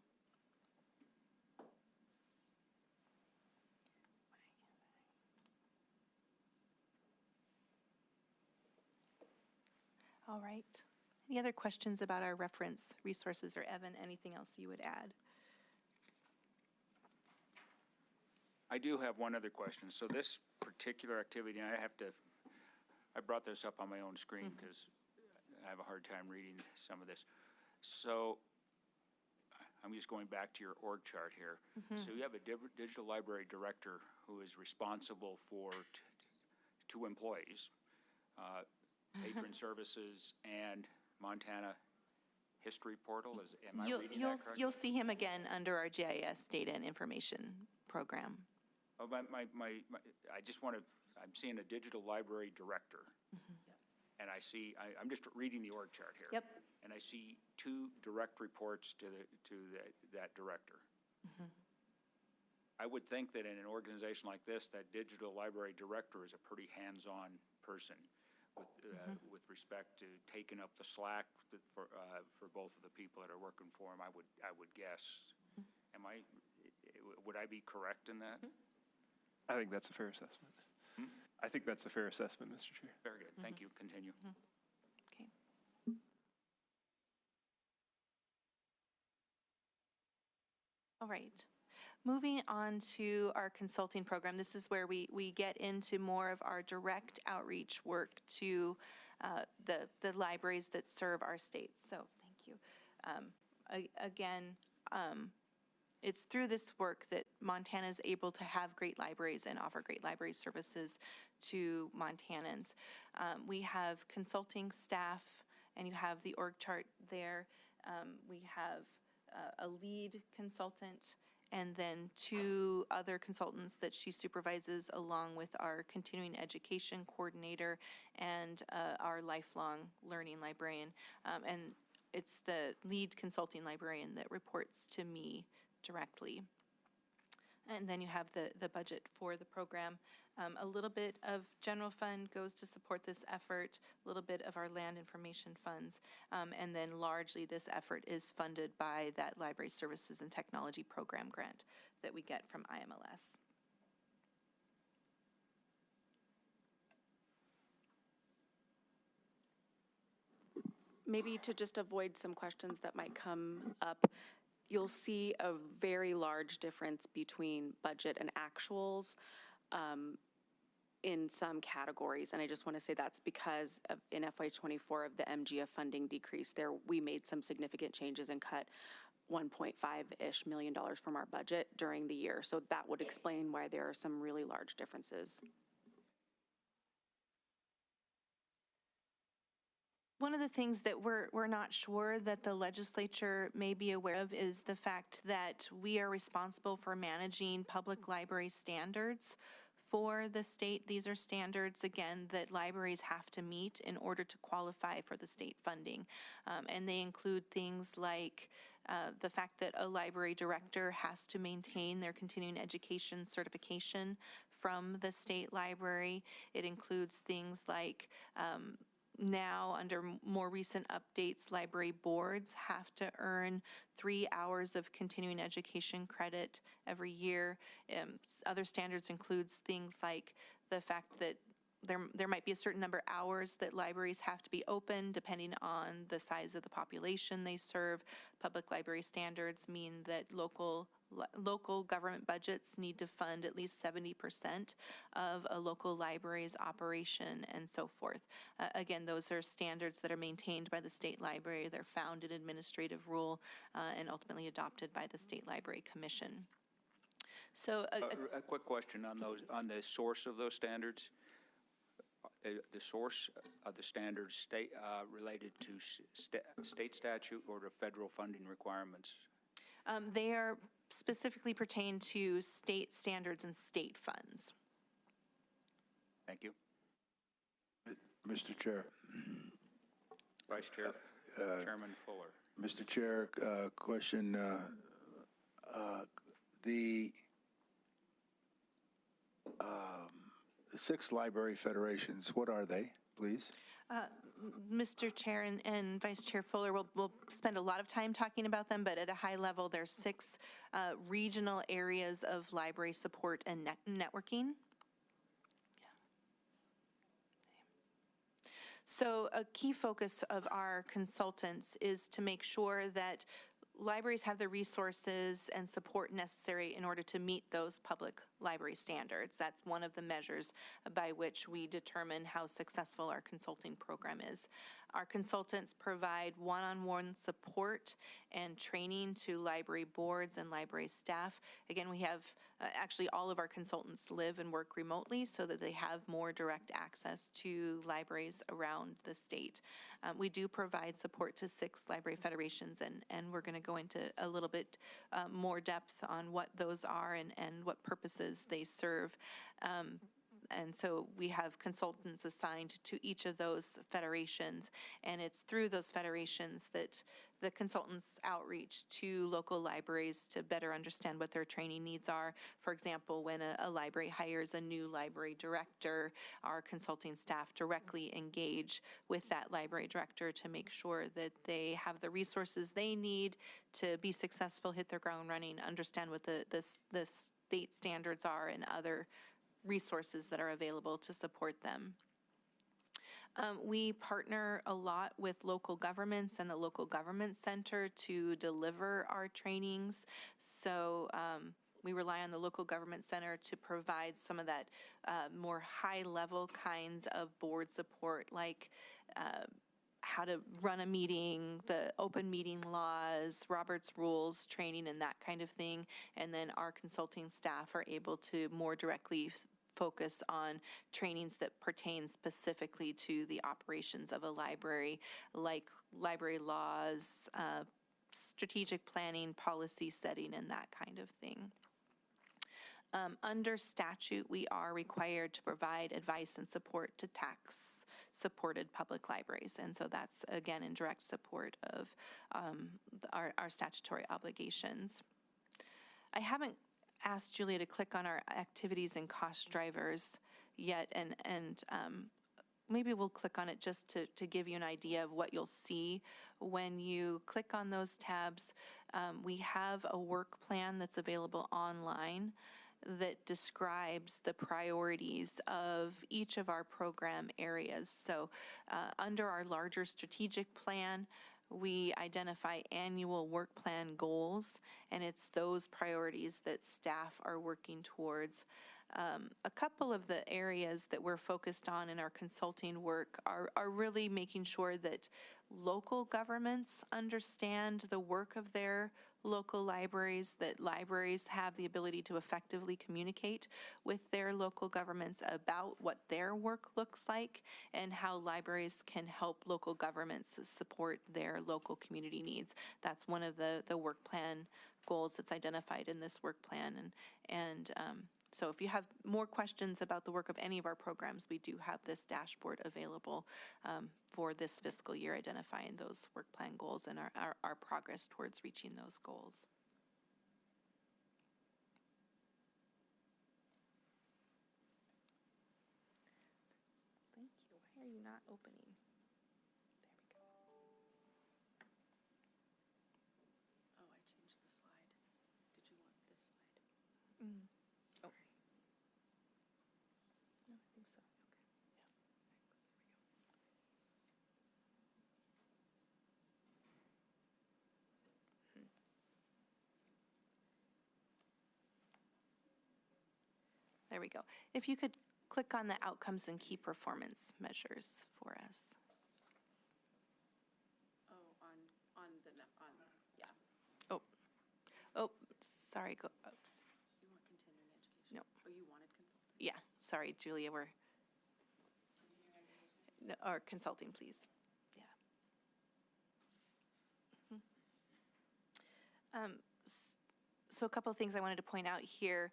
All right. Any other questions about our reference resources, or Evan, anything else you would add? I do have one other question. So this particular activity, and I brought this up on my own screen because I have a hard time reading some of this. So I'm just going back to your org chart here. So you have a digital library director who is responsible for two employees, patron services and Montana History Portal. Am I reading that correctly? You'll see him again under our GIS data and information program. Oh, I just want to, I'm seeing a digital library director. And I'm just reading the org chart here. Yep. And I see two direct reports to that director. I would think that in an organization like this, that digital library director is a pretty hands-on person with respect to taking up the slack for both of the people that are working for him. I would guess. Would I be correct in that? I think that's a fair assessment. I think that's a fair assessment, Mr. Chair. Very good. Thank you. Continue. Okay. All right. Moving on to our consulting program, this is where we get into more of our direct outreach work to the libraries that serve our states. So thank you. Again, it's through this work that Montana is able to have great libraries and offer great library services to Montanans. We have consulting staff, and you have the org chart there. We have a lead consultant, and then two other consultants that she supervises, along with our continuing education coordinator and our lifelong learning librarian. And it's the lead consulting librarian that reports to me directly. And then you have the budget for the program. A little bit of general fund goes to support this effort, a little bit of our land information funds, and then largely this effort is funded by that Library Services and Technology Program grant that we get from IMLS. Maybe to just avoid some questions that might come up, you'll see a very large difference between budget and actuals in some categories. And I just want to say that's because in FY24 of the MGF funding decrease there, we made some significant changes and cut $1.5-ish million from our budget during the year. So that would explain why there are some really large differences. One of the things that we're not sure that the legislature may be aware of is the fact that we are responsible for managing public library standards for the state. These are standards, again, that libraries have to meet in order to qualify for the state funding. And they include things like the fact that a library director has to maintain their continuing education certification from the state library. It includes things like now, under more recent updates, library boards have to earn 3 hours of continuing education credit every year. Other standards includes things like the fact that there might be a certain number of hours that libraries have to be open depending on the size of the population they serve. Public library standards mean that local government budgets need to fund at least 70% of a local library's operation and so forth. Again, those are standards that are maintained by the state library. They're found in administrative rule and ultimately adopted by the State Library Commission. So a quick question on the source of those standards. The source of the standards related to state statute or to federal funding requirements? They are specifically pertain to state standards and state funds. Thank you. Mr. Chair. Vice Chair, Chairman Fuller. Mr. Chair, question. The 6 library federations, what are they, please? Mr. Chair and Vice Chair Fuller will spend a lot of time talking about them, but at a high level, there's 6 regional areas of library support and networking. So a key focus of our consultants is to make sure that libraries have the resources and support necessary in order to meet those public library standards. That's one of the measures by which we determine how successful our consulting program is. Our consultants provide one-on-one support and training to library boards and library staff. Again, we have actually all of our consultants live and work remotely so that they have more direct access to libraries around the state. We do provide support to 6 library federations, and we're going to go into a little bit more depth on what those are and what purposes they serve. And so we have consultants assigned to each of those federations, and it's through those federations that the consultants outreach to local libraries to better understand what their training needs are. For example, when a library hires a new library director, our consulting staff directly engage with that library director to make sure that they have the resources they need to be successful, hit their ground running, understand what the state standards are and other resources that are available to support them. We partner a lot with local governments and the local government center to deliver our trainings. So we rely on the local government center to provide some of that more high-level kinds of board support, like how to run a meeting, the open meeting laws, Robert's rules, training, and that kind of thing. And then our consulting staff are able to more directly focus on trainings that pertain specifically to the operations of a library, like library laws, strategic planning, policy setting, and that kind of thing. Under statute, we are required to provide advice and support to tax-supported public libraries, and so that's, again, in direct support of our statutory obligations. I haven't asked Julia to click on our activities and cost drivers yet, and maybe we'll click on it just to give you an idea of what you'll see when you click on those tabs. We have a work plan that's available online that describes the priorities of each of our program areas. So under our larger strategic plan, we identify annual work plan goals, and it's those priorities that staff are working towards. A couple of the areas that we're focused on in our consulting work are really making sure that local governments understand the work of their local libraries, that libraries have the ability to effectively communicate with their local governments about what their work looks like and how libraries can help local governments support their local community needs. That's one of the work plan goals that's identified in this work plan. And so if you have more questions about the work of any of our programs, we do have this dashboard available for this fiscal year, identifying those work plan goals and our progress towards reaching those goals. Thank you. Why are you not opening? There we go. Oh, I changed the slide. Did you want this slide? Mm. Oh. Sorry. No, I think so. Okay. Yeah. There we go. If you could click on the outcomes and key performance measures for us. Oh, Oh, sorry. Go. you want continuing education? No. Oh, you wanted consulting? Yeah, sorry, Julia. We're no, or consulting, please. Yeah. So a couple of things I wanted to point out here.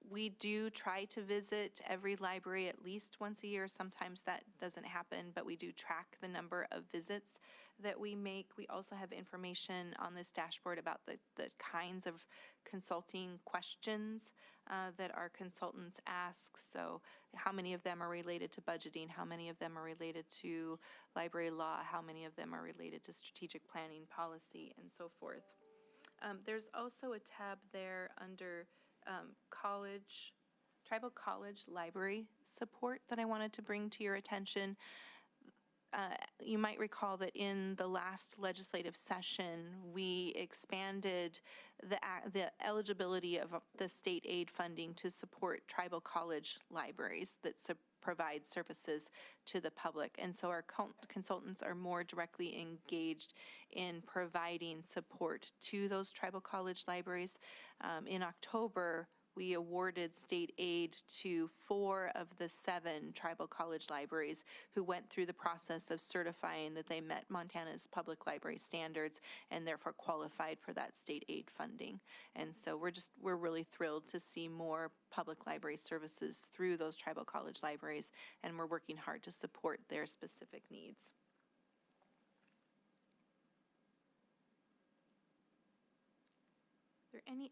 We do try to visit every library at least once a year. Sometimes that doesn't happen, but we do track the number of visits that we make. We also have information on this dashboard about the kinds of consulting questions that our consultants ask. So how many of them are related to budgeting? How many of them are related to library law? How many of them are related to strategic planning, policy, and so forth? There's also a tab there under tribal college library support that I wanted to bring to your attention. You might recall that in the last legislative session, we expanded the eligibility of the state aid funding to support tribal college libraries that provide services to the public. And so our consultants are more directly engaged in providing support to those tribal college libraries. In October, we awarded state aid to 4 of the 7 tribal college libraries who went through the process of certifying that they met Montana's public library standards and therefore qualified for that state aid funding. And so we're really thrilled to see more public library services through those tribal college libraries, and we're working hard to support their specific needs.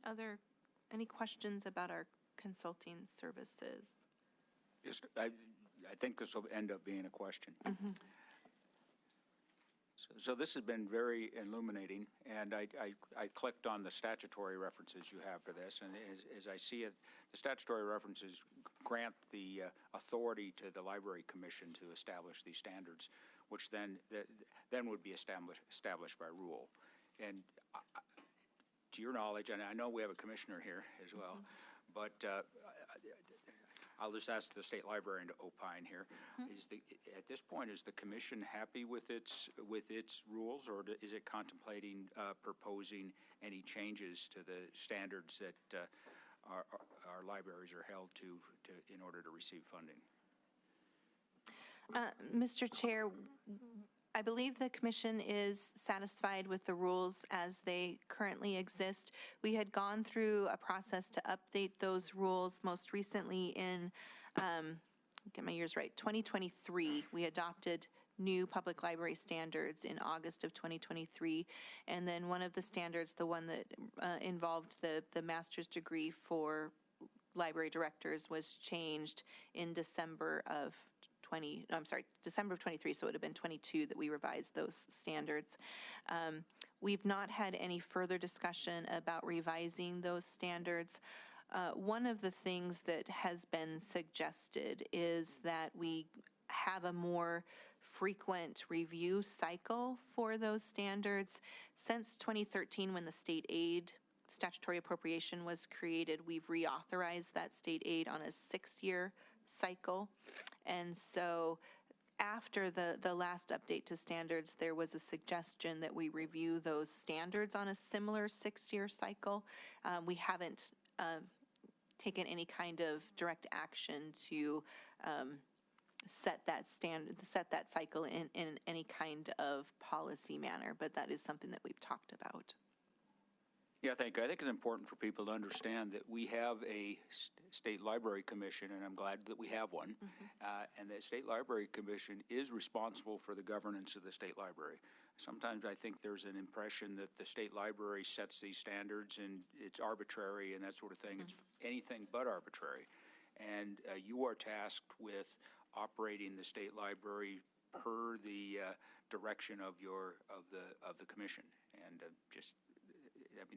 Are there any questions about our consulting services? I think this will end up being a question. Mm-hmm. So this has been very illuminating, and I clicked on the statutory references you have for this, and as I see it, the statutory references grant the authority to the Library Commission to establish these standards, which then would be established by rule. And to your knowledge, and I know we have a commissioner here as well, mm-hmm. but I'll just ask the state librarian to opine here. Mm-hmm. At this point, is the commission happy with its rules, or is it contemplating proposing any changes to the standards that our libraries are held to in order to receive funding? Mr. Chair, I believe the commission is satisfied with the rules as they currently exist. We had gone through a process to update those rules most recently in, get my years right, 2023. We adopted new public library standards in August of 2023. And then one of the standards, the one that involved the master's degree for library directors, was changed in December of 23, so it would have been 22 that we revised those standards. We've not had any further discussion about revising those standards. One of the things that has been suggested is that we have a more frequent review cycle for those standards. Since 2013, when the state aid statutory appropriation was created, we've reauthorized that state aid on a 6-year cycle. And so after the last update to standards, there was a suggestion that we review those standards on a similar 6-year cycle. We haven't taken any kind of direct action to set that cycle in any kind of policy manner, but that is something that we've talked about. Yeah, thank you. I think it's important for people to understand that we have a state library commission, and I'm glad that we have one. Mm-hmm. And the state library commission is responsible for the governance of the state library. Sometimes I think there's an impression that the state library sets these standards and it's arbitrary and that sort of thing. Mm-hmm. It's anything but arbitrary. And you are tasked with operating the state library per the direction of the commission. And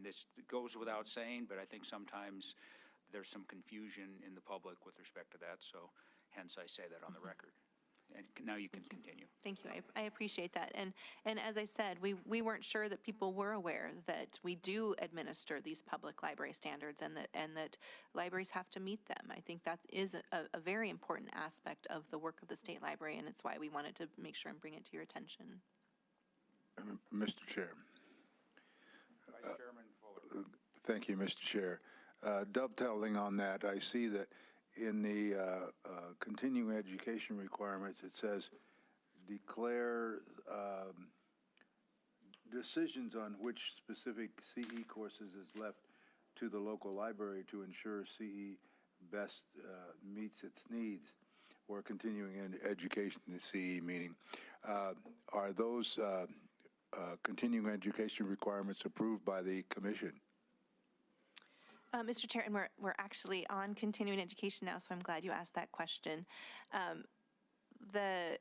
this goes without saying, but I think sometimes there's some confusion in the public with respect to that, so hence I say that on the record. And now you can continue. Thank you. I appreciate that. And as I said, we weren't sure that people were aware that we do administer these public library standards and that libraries have to meet them. I think that is a very important aspect of the work of the state library, and it's why we wanted to make sure and bring it to your attention. Mr. Chair. Vice Chairman Fuller. Thank you, Mr. Chair. Dovetailing on that, I see that in the continuing education requirements, it says declare decisions on which specific CE courses is left to the local library to ensure CE best meets its needs or continuing education, the CE meeting. Are those continuing education requirements approved by the commission? Mr. Chair, and we're actually on continuing education now, so I'm glad you asked that question. The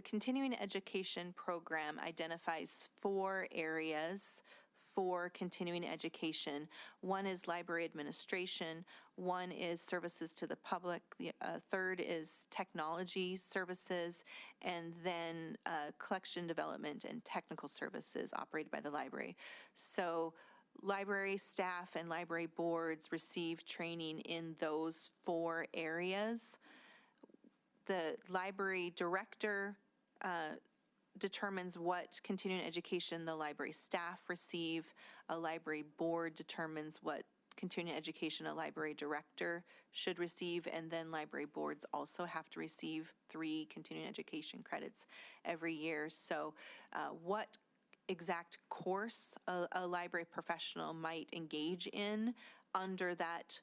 continuing education program identifies 4 areas for continuing education. One is library administration, one is services to the public, the third is technology services, and then collection development and technical services operated by the library. So library staff and library boards receive training in those 4 areas. The library director determines what continuing education the library staff receive. A library board determines what continuing education a library director should receive, and then library boards also have to receive 3 continuing education credits every year. So what exact course a library professional might engage in under that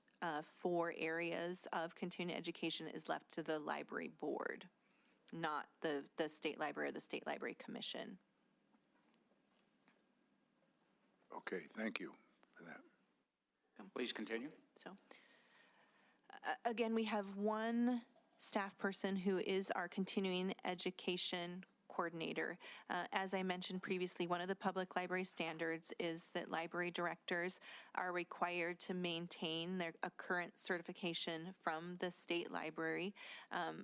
4 areas of continuing education is left to the library board, not the state library or the state library commission. Okay, thank you for that. Please continue. So again, we have one staff person who is our continuing education coordinator. As I mentioned previously, one of the public library standards is that library directors are required to maintain a current certification from the state library.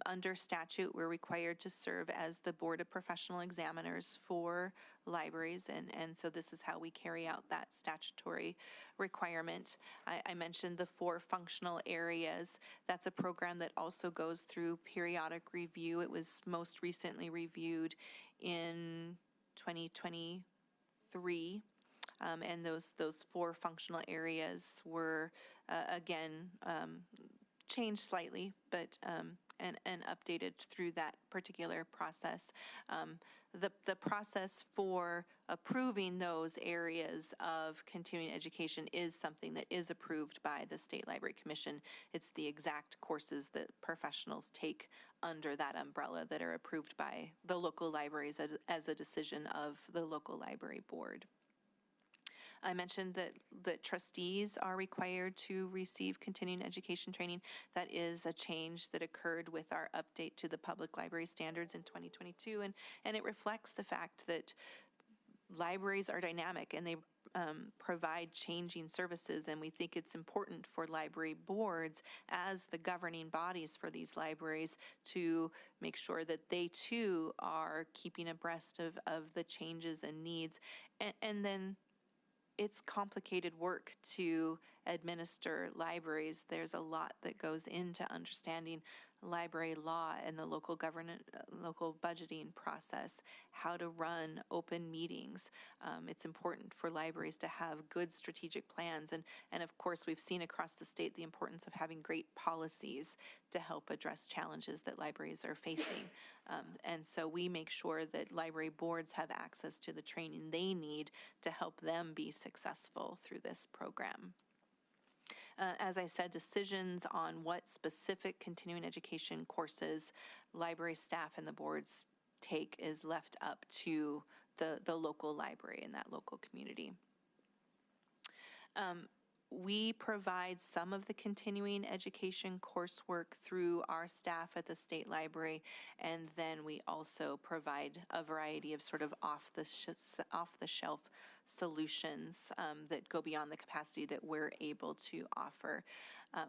Under statute, we're required to serve as the board of professional examiners for libraries, and so this is how we carry out that statutory requirement. I mentioned the 4 functional areas. That's a program that also goes through periodic review. It was most recently reviewed in 2023, and those 4 functional areas were again changed slightly, but and updated through that particular process. The process for approving those areas of continuing education is something that is approved by the State Library Commission. It's the exact courses that professionals take under that umbrella that are approved by the local libraries as a decision of the local library board. I mentioned that trustees are required to receive continuing education training. That is a change that occurred with our update to the public library standards in 2022, and it reflects the fact that libraries are dynamic and they provide changing services, and we think it's important for library boards as the governing bodies for these libraries to make sure that they too are keeping abreast of the changes and needs, and then it's complicated work to administer libraries. There's a lot that goes into understanding library law and the local local budgeting process, how to run open meetings. It's important for libraries to have good strategic plans. And of course, we've seen across the state the importance of having great policies to help address challenges that libraries are facing. And so we make sure that library boards have access to the training they need to help them be successful through this program. As I said, decisions on what specific continuing education courses library staff and the boards take is left up to the local library in that local community. We provide some of the continuing education coursework through our staff at the State Library, and then we also provide a variety of sort of off-the-shelf solutions that go beyond the capacity that we're able to offer.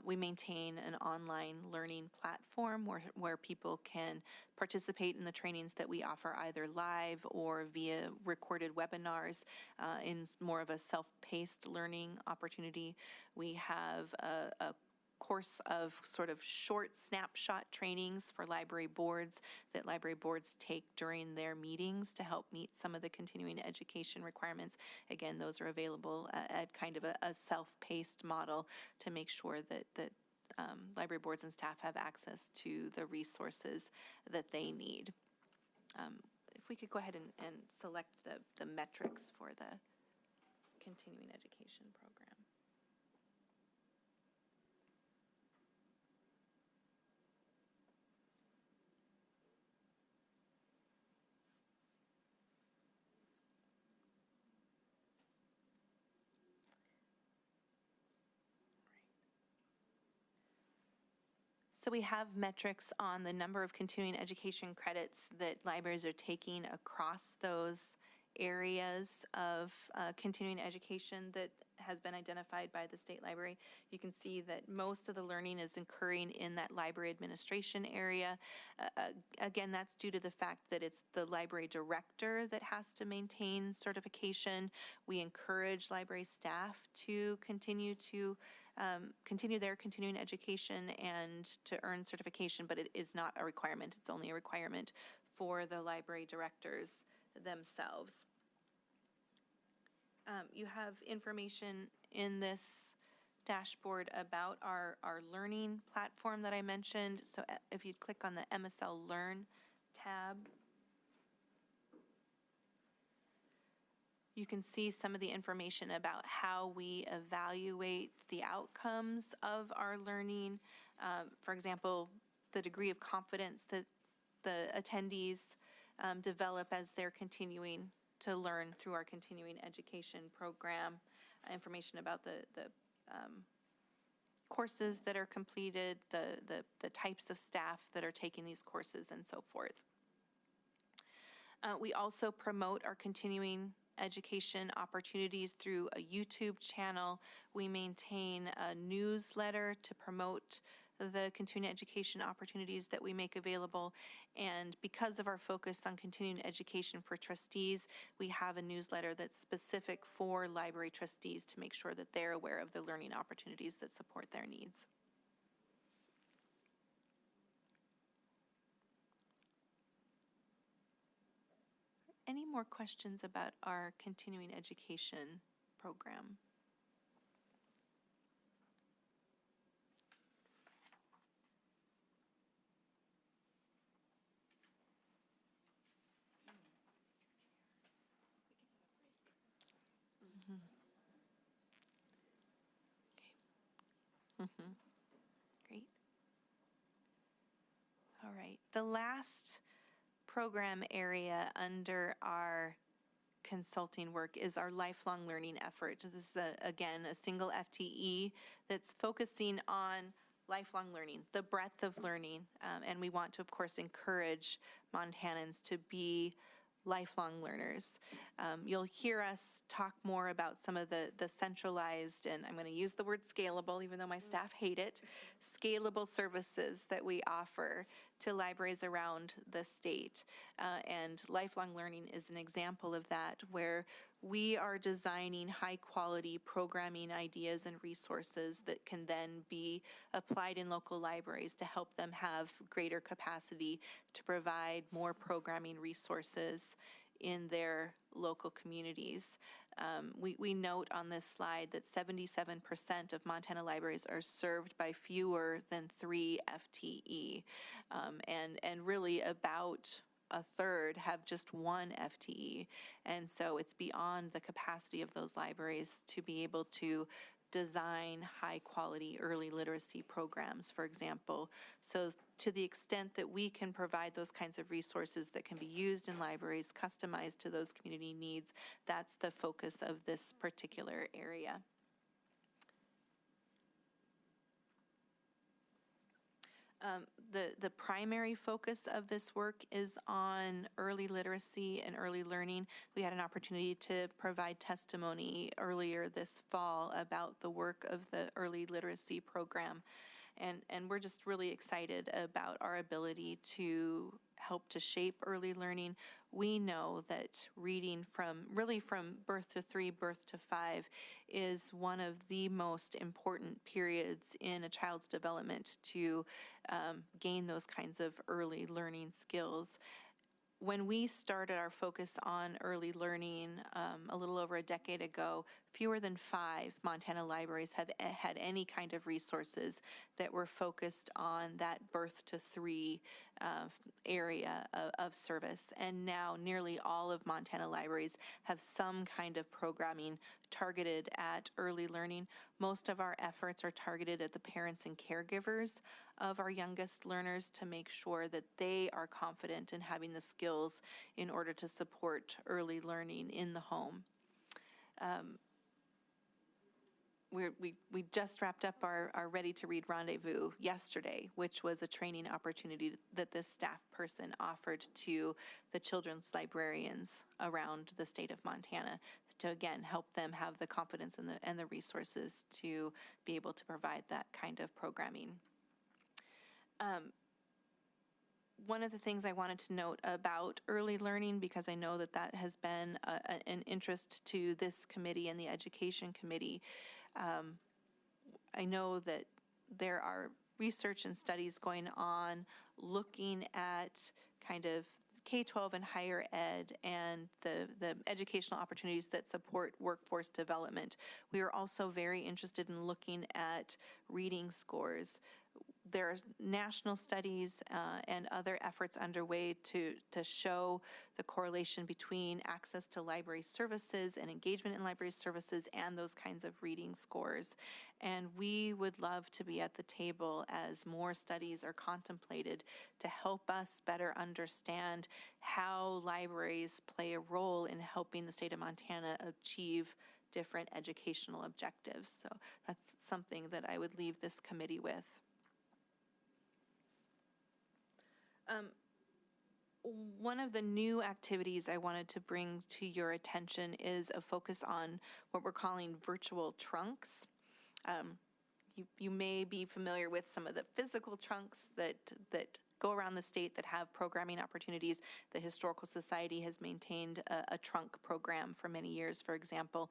We maintain an online learning platform where people can participate in the trainings that we offer either live or via recorded webinars in more of a self-paced learning opportunity. We have a course of sort of short snapshot trainings for library boards that library boards take during their meetings to help meet some of the continuing education requirements. Again, those are available at kind of a self-paced model to make sure that library boards and staff have access to the resources that they need. If we could go ahead and select the metrics for the continuing education program. So we have metrics on the number of continuing education credits that libraries are taking across those areas of continuing education that has been identified by the State Library. You can see that most of the learning is occurring in that library administration area. Again, that's due to the fact that it's the library director that has to maintain certification. We encourage library staff to continue their continuing education and to earn certification, but it is not a requirement. It's only a requirement for the library directors themselves. You have information in this dashboard about our learning platform that I mentioned. So if you click on the MSL Learn tab, you can see some of the information about how we evaluate the outcomes of our learning. For example, the degree of confidence that the attendees develop as they're continuing to learn through our continuing education program, information about the courses that are completed, the types of staff that are taking these courses, and so forth. We also promote our continuing education opportunities through a YouTube channel. We maintain a newsletter to promote the continuing education opportunities that we make available. And because of our focus on continuing education for trustees, we have a newsletter that's specific for library trustees to make sure that they're aware of the learning opportunities that support their needs. Any more questions about our continuing education program? Great. All right. The last program area under our consulting work is our lifelong learning effort. This is, again, a single FTE that's focusing on lifelong learning, the breadth of learning, and we want to, of course, encourage Montanans to be lifelong learners. You'll hear us talk more about some of the centralized, and I'm going to use the word scalable, even though my staff hate it, scalable services that we offer to libraries around the state. And lifelong learning is an example of that, where we are designing high quality programming ideas and resources that can then be applied in local libraries to help them have greater capacity to provide more programming resources in their local communities. We note on this slide that 77% of Montana libraries are served by fewer than 3 FTE, and really about a third have just 1 FTE. And so it's beyond the capacity of those libraries to be able to design high quality early literacy programs, for example. So to the extent that we can provide those kinds of resources that can be used in libraries, customized to those community needs, that's the focus of this particular area. The primary focus of this work is on early literacy and early learning. We had an opportunity to provide testimony earlier this fall about the work of the early literacy program. And we're just really excited about our ability to help to shape early learning. We know that reading from birth to 3, birth to 5 is one of the most important periods in a child's development to gain those kinds of early learning skills. When we started our focus on early learning a little over a decade ago, fewer than 5 Montana libraries have had any kind of resources that were focused on that birth to 3 area of service. And now nearly all of Montana libraries have some kind of programming targeted at early learning. Most of our efforts are targeted at the parents and caregivers of our youngest learners to make sure that they are confident in having the skills in order to support early learning in the home. we just wrapped up our Ready to Read Rendezvous yesterday, which was a training opportunity that this staff person offered to the children's librarians around the state of Montana to, again, help them have the confidence and the resources to be able to provide that kind of programming. One of the things I wanted to note about early learning, because I know that has been an interest to this committee and the Education Committee, I know that there are research and studies going on looking at kind of K-12 and higher ed and the educational opportunities that support workforce development. We are also very interested in looking at reading scores. There are national studies and other efforts underway to show the correlation between access to library services and engagement in library services and those kinds of reading scores. And we would love to be at the table as more studies are contemplated to help us better understand how libraries play a role in helping the state of Montana achieve different educational objectives. So that's something that I would leave this committee with. One of the new activities I wanted to bring to your attention is a focus on what we're calling virtual trunks. You may be familiar with some of the physical trunks that go around the state that have programming opportunities. The Historical Society has maintained a trunk program for many years, for example.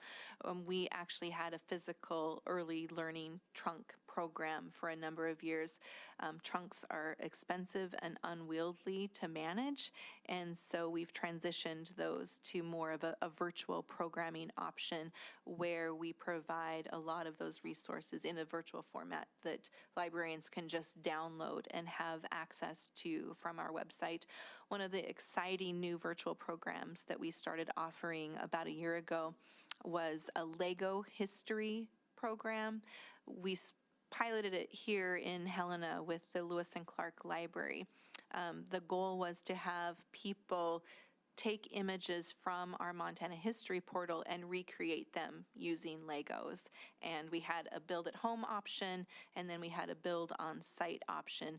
We actually had a physical early learning trunk program for a number of years. Trunks are expensive and unwieldy to manage, and so we've transitioned those to more of a virtual programming option where we provide a lot of those resources in a virtual format that librarians can just download and have access to from our website. One of the exciting new virtual programs that we started offering about a year ago was a Lego history program. We piloted it here in Helena with the Lewis and Clark Library. The goal was to have people take images from our Montana History portal and recreate them using Legos. And we had a build at home option, and then we had a build on site option.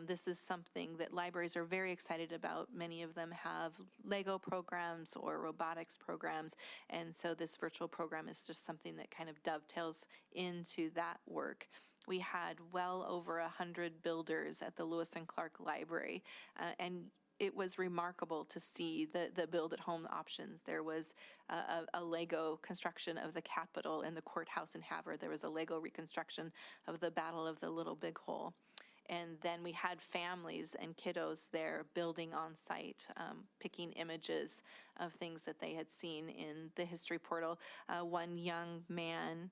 This is something that libraries are very excited about. Many of them have Lego programs or robotics programs, and so this virtual program is just something that kind of dovetails into that work. We had well over 100 builders at the Lewis and Clark Library, and it was remarkable to see the build-at-home options. There was a Lego construction of the Capitol and the courthouse in Havre. There was a Lego reconstruction of the Battle of the Little Big Hole. And then we had families and kiddos there building on site, picking images of things that they had seen in the history portal. One young man,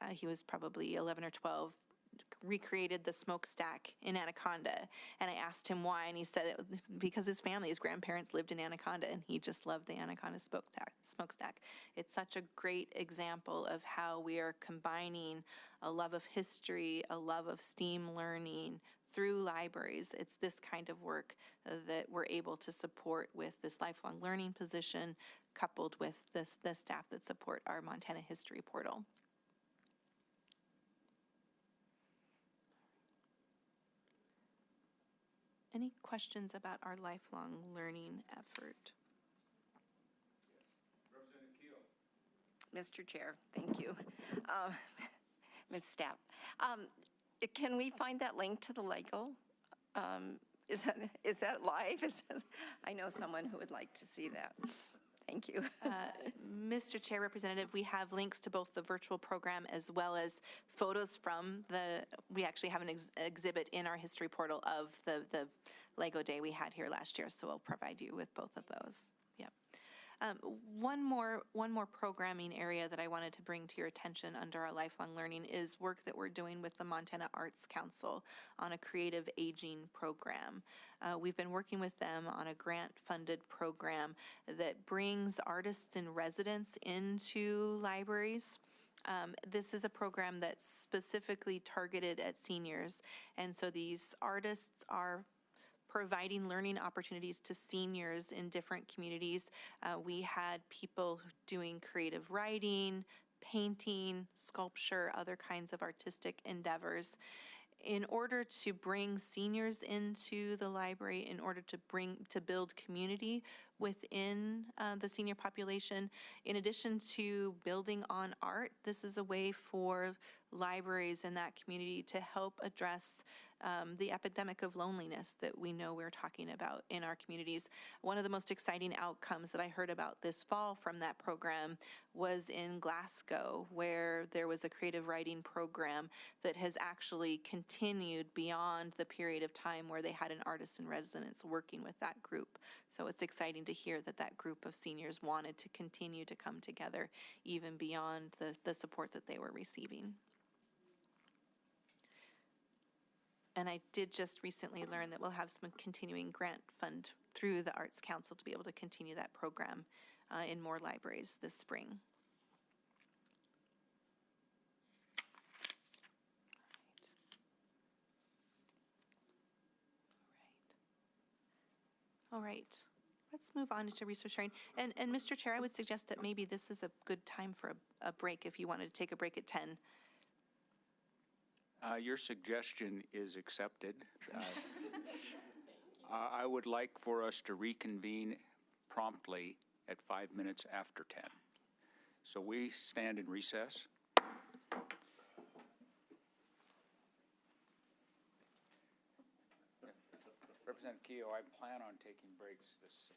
he was probably 11 or 12, recreated the smokestack in Anaconda, and I asked him why, and he said it was because his family, his grandparents lived in Anaconda, and he just loved the Anaconda smokestack. It's such a great example of how we are combining a love of history, a love of STEAM learning through libraries. It's this kind of work that we're able to support with this lifelong learning position, coupled with the staff that support our Montana History portal. Any questions about our lifelong learning effort? Mr. Chair, thank you. Ms. Stapp, can we find that link to the Lego? Is that live? I know someone who would like to see that. Thank you. Mr. Chair, Representative, we have links to both the virtual program as well as photos from we actually have an exhibit in our history portal of the Lego Day we had here last year, so we'll provide you with both of those. Yep. One more programming area that I wanted to bring to your attention under our lifelong learning is work that we're doing with the Montana Arts Council on a creative aging program. We've been working with them on a grant-funded program that brings artists in residence into libraries. This is a program that's specifically targeted at seniors, and so these artists are providing learning opportunities to seniors in different communities. We had people doing creative writing, painting, sculpture, other kinds of artistic endeavors. In order to bring seniors into the library, in order to build community within the senior population, in addition to building on art, this is a way for libraries in that community to help address the epidemic of loneliness that we know we're talking about in our communities. One of the most exciting outcomes that I heard about this fall from that program was in Glasgow, where there was a creative writing program that has actually continued beyond the period of time where they had an artist in residence working with that group. So it's exciting to hear that that group of seniors wanted to continue to come together even beyond the support that they were receiving. And I did just recently learn that we'll have some continuing grant fund through the Arts Council to be able to continue that program in more libraries this spring. All right. Let's move on to resource sharing. And Mr. Chair, I would suggest that maybe this is a good time for a break if you wanted to take a break at 10. Your suggestion is accepted. I would like for us to reconvene promptly at 5 minutes after 10. So we stand in recess. Representative Keogh, I plan on taking breaks this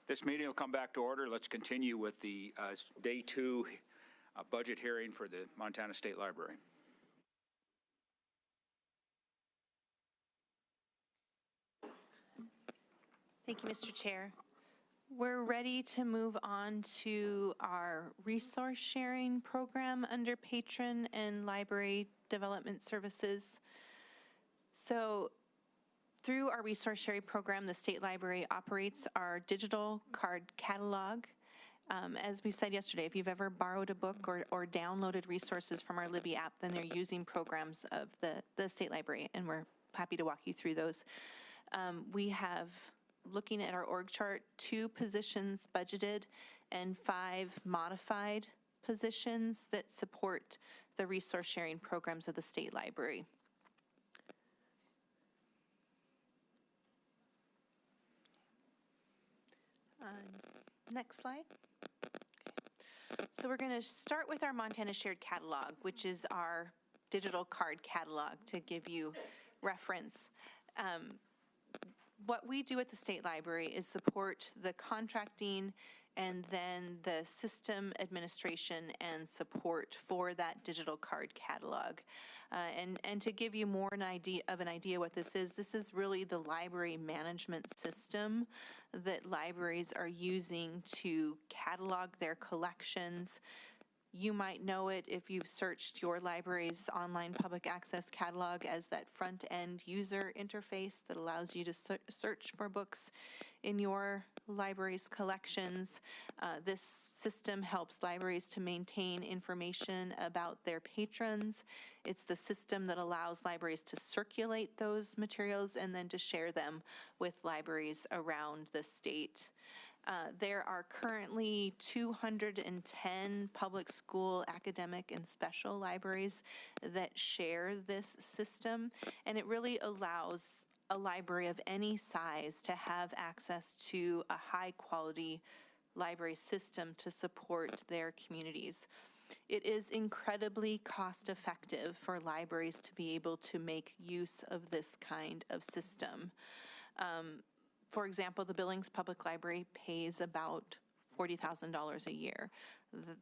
This meeting will come back to order. Let's continue with the Day 2 budget hearing for the Montana State Library. Thank you, Mr. Chair. We're ready to move on to our resource sharing program under Patron and Library Development Services. So through our resource sharing program, the State Library operates our digital card catalog. As we said yesterday, if you've ever borrowed a book or downloaded resources from our Libby app, then they're using programs of the State Library, and we're happy to walk you through those. We have, looking at our org chart, 2 positions budgeted and 5 modified positions that support the resource sharing programs of the State Library. Next slide. Okay. So we're going to start with our Montana Shared Catalog, which is our digital card catalog, to give you reference. What we do at the State Library is support the contracting and then the system administration and support for that digital card catalog. And to give you more an idea what this is really the library management system that libraries are using to catalog their collections. You might know it if you've searched your library's online public access catalog as that front-end user interface that allows you to search for books in your library's collections. This system helps libraries to maintain information about their patrons. It's the system that allows libraries to circulate those materials and then to share them with libraries around the state. There are currently 210 public school, academic, and special libraries that share this system, and it really allows a library of any size to have access to a high-quality library system to support their communities. It is incredibly cost-effective for libraries to be able to make use of this kind of system. For example, the Billings Public Library pays about $40,000 a year.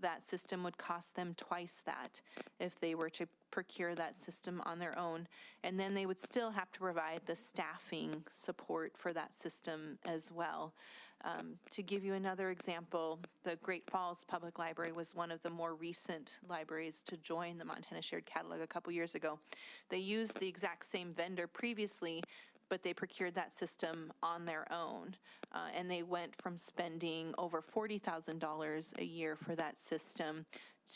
That system would cost them twice that if they were to procure that system on their own. And then they would still have to provide the staffing support for that system as well. To give you another example, the Great Falls Public Library was one of the more recent libraries to join the Montana Shared Catalog a couple years ago. They used the exact same vendor previously, but they procured that system on their own. And they went from spending over $40,000 a year for that system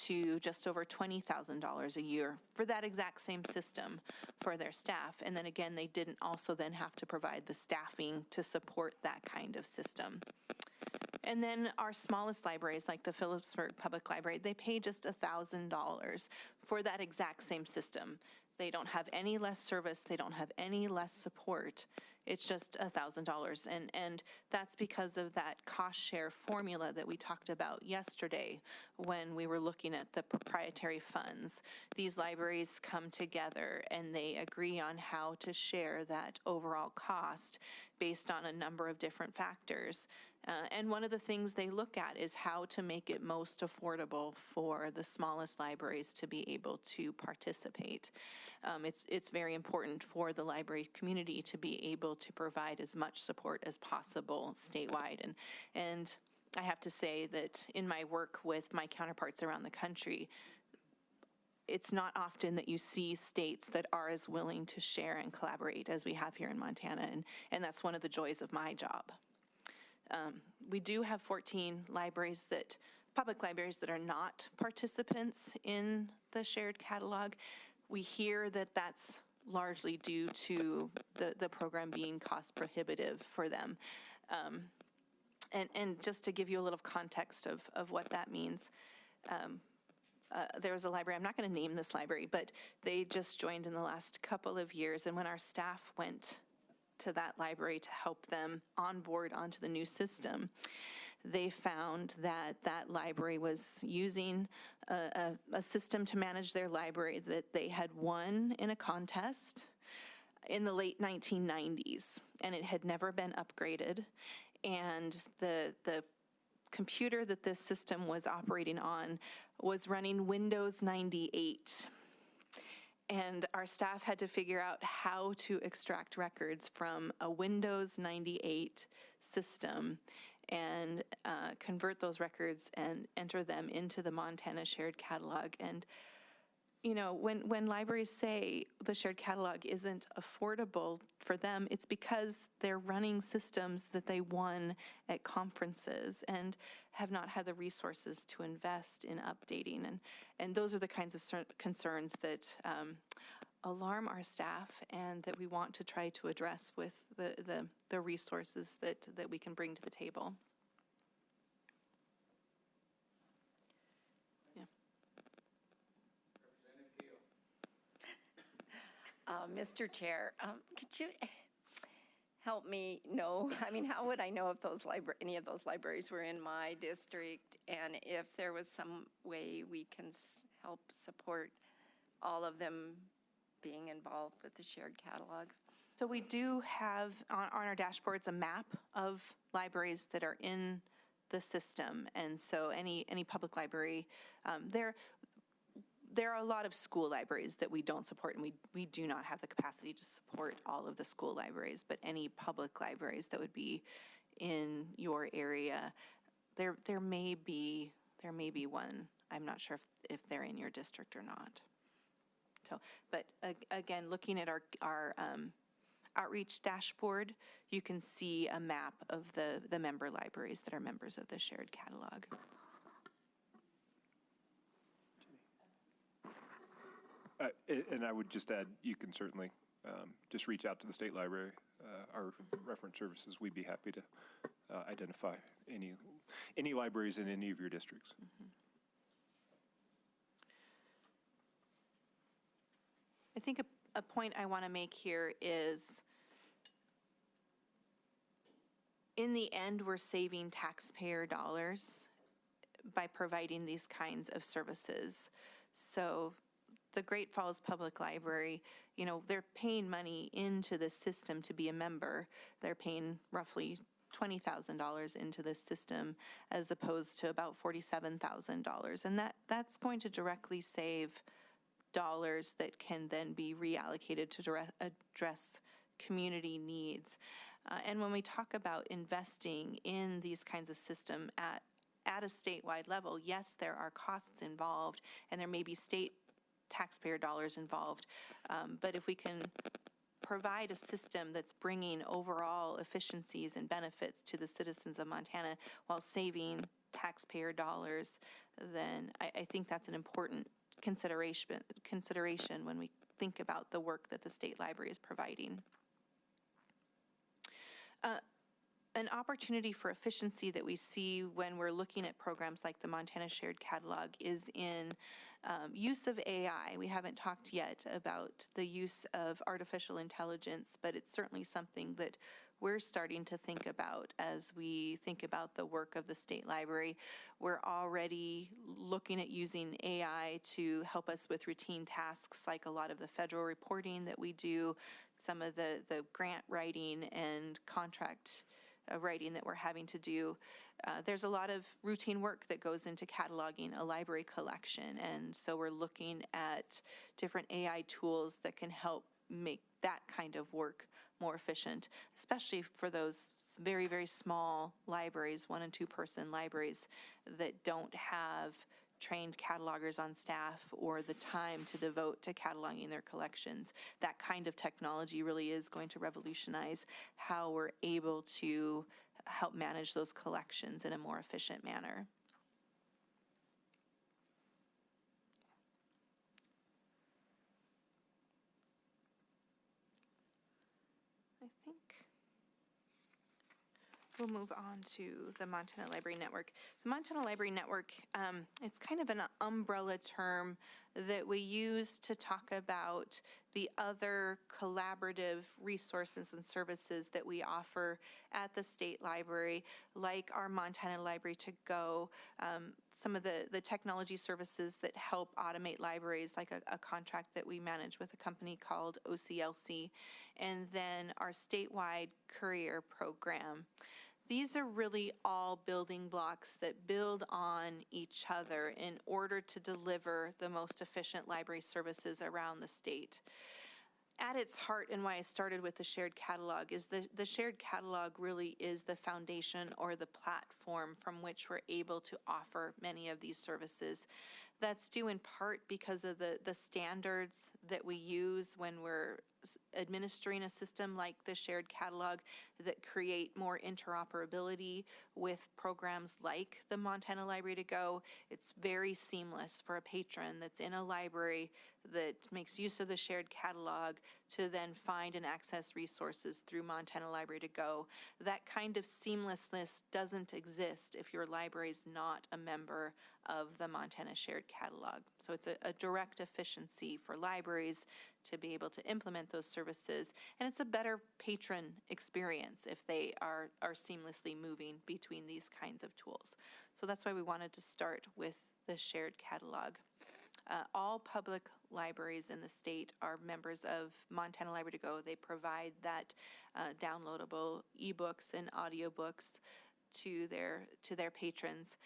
to just over $20,000 a year for that exact same system for their staff. And then again, they didn't also then have to provide the staffing to support that kind of system. And then our smallest libraries, like the Phillipsburg Public Library, they pay just $1,000 for that exact same system. They don't have any less service. They don't have any less support. It's just $1,000. And that's because of that cost share formula that we talked about yesterday when we were looking at the proprietary funds. These libraries come together and they agree on how to share that overall cost based on a number of different factors. And one of the things they look at is how to make it most affordable for the smallest libraries to be able to participate. It's very important for the library community to be able to provide as much support as possible statewide. And I have to say that in my work with my counterparts around the country, it's not often that you see states that are as willing to share and collaborate as we have here in Montana, and that's one of the joys of my job. We do have 14 libraries public libraries that are not participants in the shared catalog. We hear that that's largely due to the program being cost prohibitive for them. And just to give you a little context of what that means, there was a library, I'm not going to name this library, but they just joined in the last couple of years, and when our staff went to that library to help them onboard onto the new system, they found that that library was using a system to manage their library that they had won in a contest in the late 1990s, and it had never been upgraded. and the computer that this system was operating on was running Windows 98. And our staff had to figure out how to extract records from a Windows 98 system and convert those records and enter them into the Montana Shared Catalog. And you know, when libraries say the shared catalog isn't affordable for them, it's because they're running systems that they won at conferences and have not had the resources to invest in updating. And those are the kinds of concerns that alarm our staff and that we want to try to address with the resources that we can bring to the table. Mr. Chair, could you help me know, I mean, how would I know if any of those libraries were in my district, and if there was some way we can help support all of them being involved with the shared catalog? So we do have on our dashboards a map of libraries that are in the system, and so any public library, there are a lot of school libraries that we don't support, and we do not have the capacity to support all of the school libraries, but any public libraries that would be in your area, there may be one. I'm not sure if they're in your district or not. So, but again, looking at our outreach dashboard, you can see a map of the member libraries that are members of the shared catalog. And I would just add, you can certainly just reach out to the state library, our reference services. We'd be happy to identify any libraries in any of your districts. Mm-hmm. I think a point I want to make here is, in the end, we're saving taxpayer dollars by providing these kinds of services. So the Great Falls Public Library, you know, they're paying money into the system to be a member. They're paying roughly $20,000 into this system as opposed to about $47,000. And that's going to directly save dollars that can then be reallocated to address community needs. And when we talk about investing in these kinds of systems at a statewide level, yes, there are costs involved, and there may be state taxpayer dollars involved. But if we can provide a system that's bringing overall efficiencies and benefits to the citizens of Montana while saving taxpayer dollars, then I think that's an important consideration when we think about the work that the state library is providing. An opportunity for efficiency that we see when we're looking at programs like the Montana Shared Catalog is in use of AI. We haven't talked yet about the use of artificial intelligence, but it's certainly something that we're starting to think about as we think about the work of the state library. We're already looking at using AI to help us with routine tasks like a lot of the federal reporting that we do, some of the grant writing and contract writing that we're having to do. There's a lot of routine work that goes into cataloging a library collection, and so we're looking at different AI tools that can help make that kind of work more efficient, especially for those very, very small libraries, 1- and 2-person libraries that don't have trained catalogers on staff or the time to devote to cataloging their collections. That kind of technology really is going to revolutionize how we're able to help manage those collections in a more efficient manner. I think we'll move on to the Montana Library Network. The Montana Library Network, it's kind of an umbrella term that we use to talk about the other collaborative resources and services that we offer at the state library, like our Montana Library to Go, some of the technology services that help automate libraries, like a contract that we manage with a company called OCLC, and then our statewide courier program. These are really all building blocks that build on each other in order to deliver the most efficient library services around the state. At its heart, and why I started with the shared catalog, is the shared catalog really is the foundation or the platform from which we're able to offer many of these services. That's due in part because of the standards that we use when we're administering a system like the shared catalog that create more interoperability with programs like the Montana Library to Go. It's very seamless for a patron that's in a library that makes use of the shared catalog to then find and access resources through Montana Library to Go. That kind of seamlessness doesn't exist if your library is not a member of the Montana Shared Catalog. So it's a direct efficiency for libraries to be able to implement those services, and it's a better patron experience if they are seamlessly moving between these kinds of tools. So that's why we wanted to start with the shared catalog. All public libraries in the state are members of Montana Library to Go. They provide that downloadable ebooks and audiobooks to their patrons.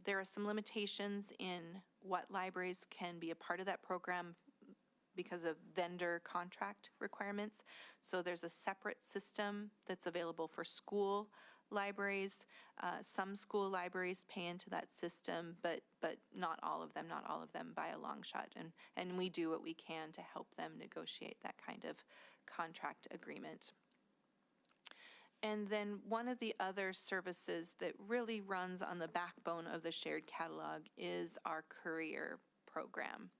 There are some limitations in what libraries can be a part of that program because of vendor contract requirements. So there's a separate system that's available for school libraries. Some school libraries pay into that system, but not all of them by a long shot. And we do what we can to help them negotiate that kind of contract agreement. And then one of the other services that really runs on the backbone of the shared catalog is our courier program.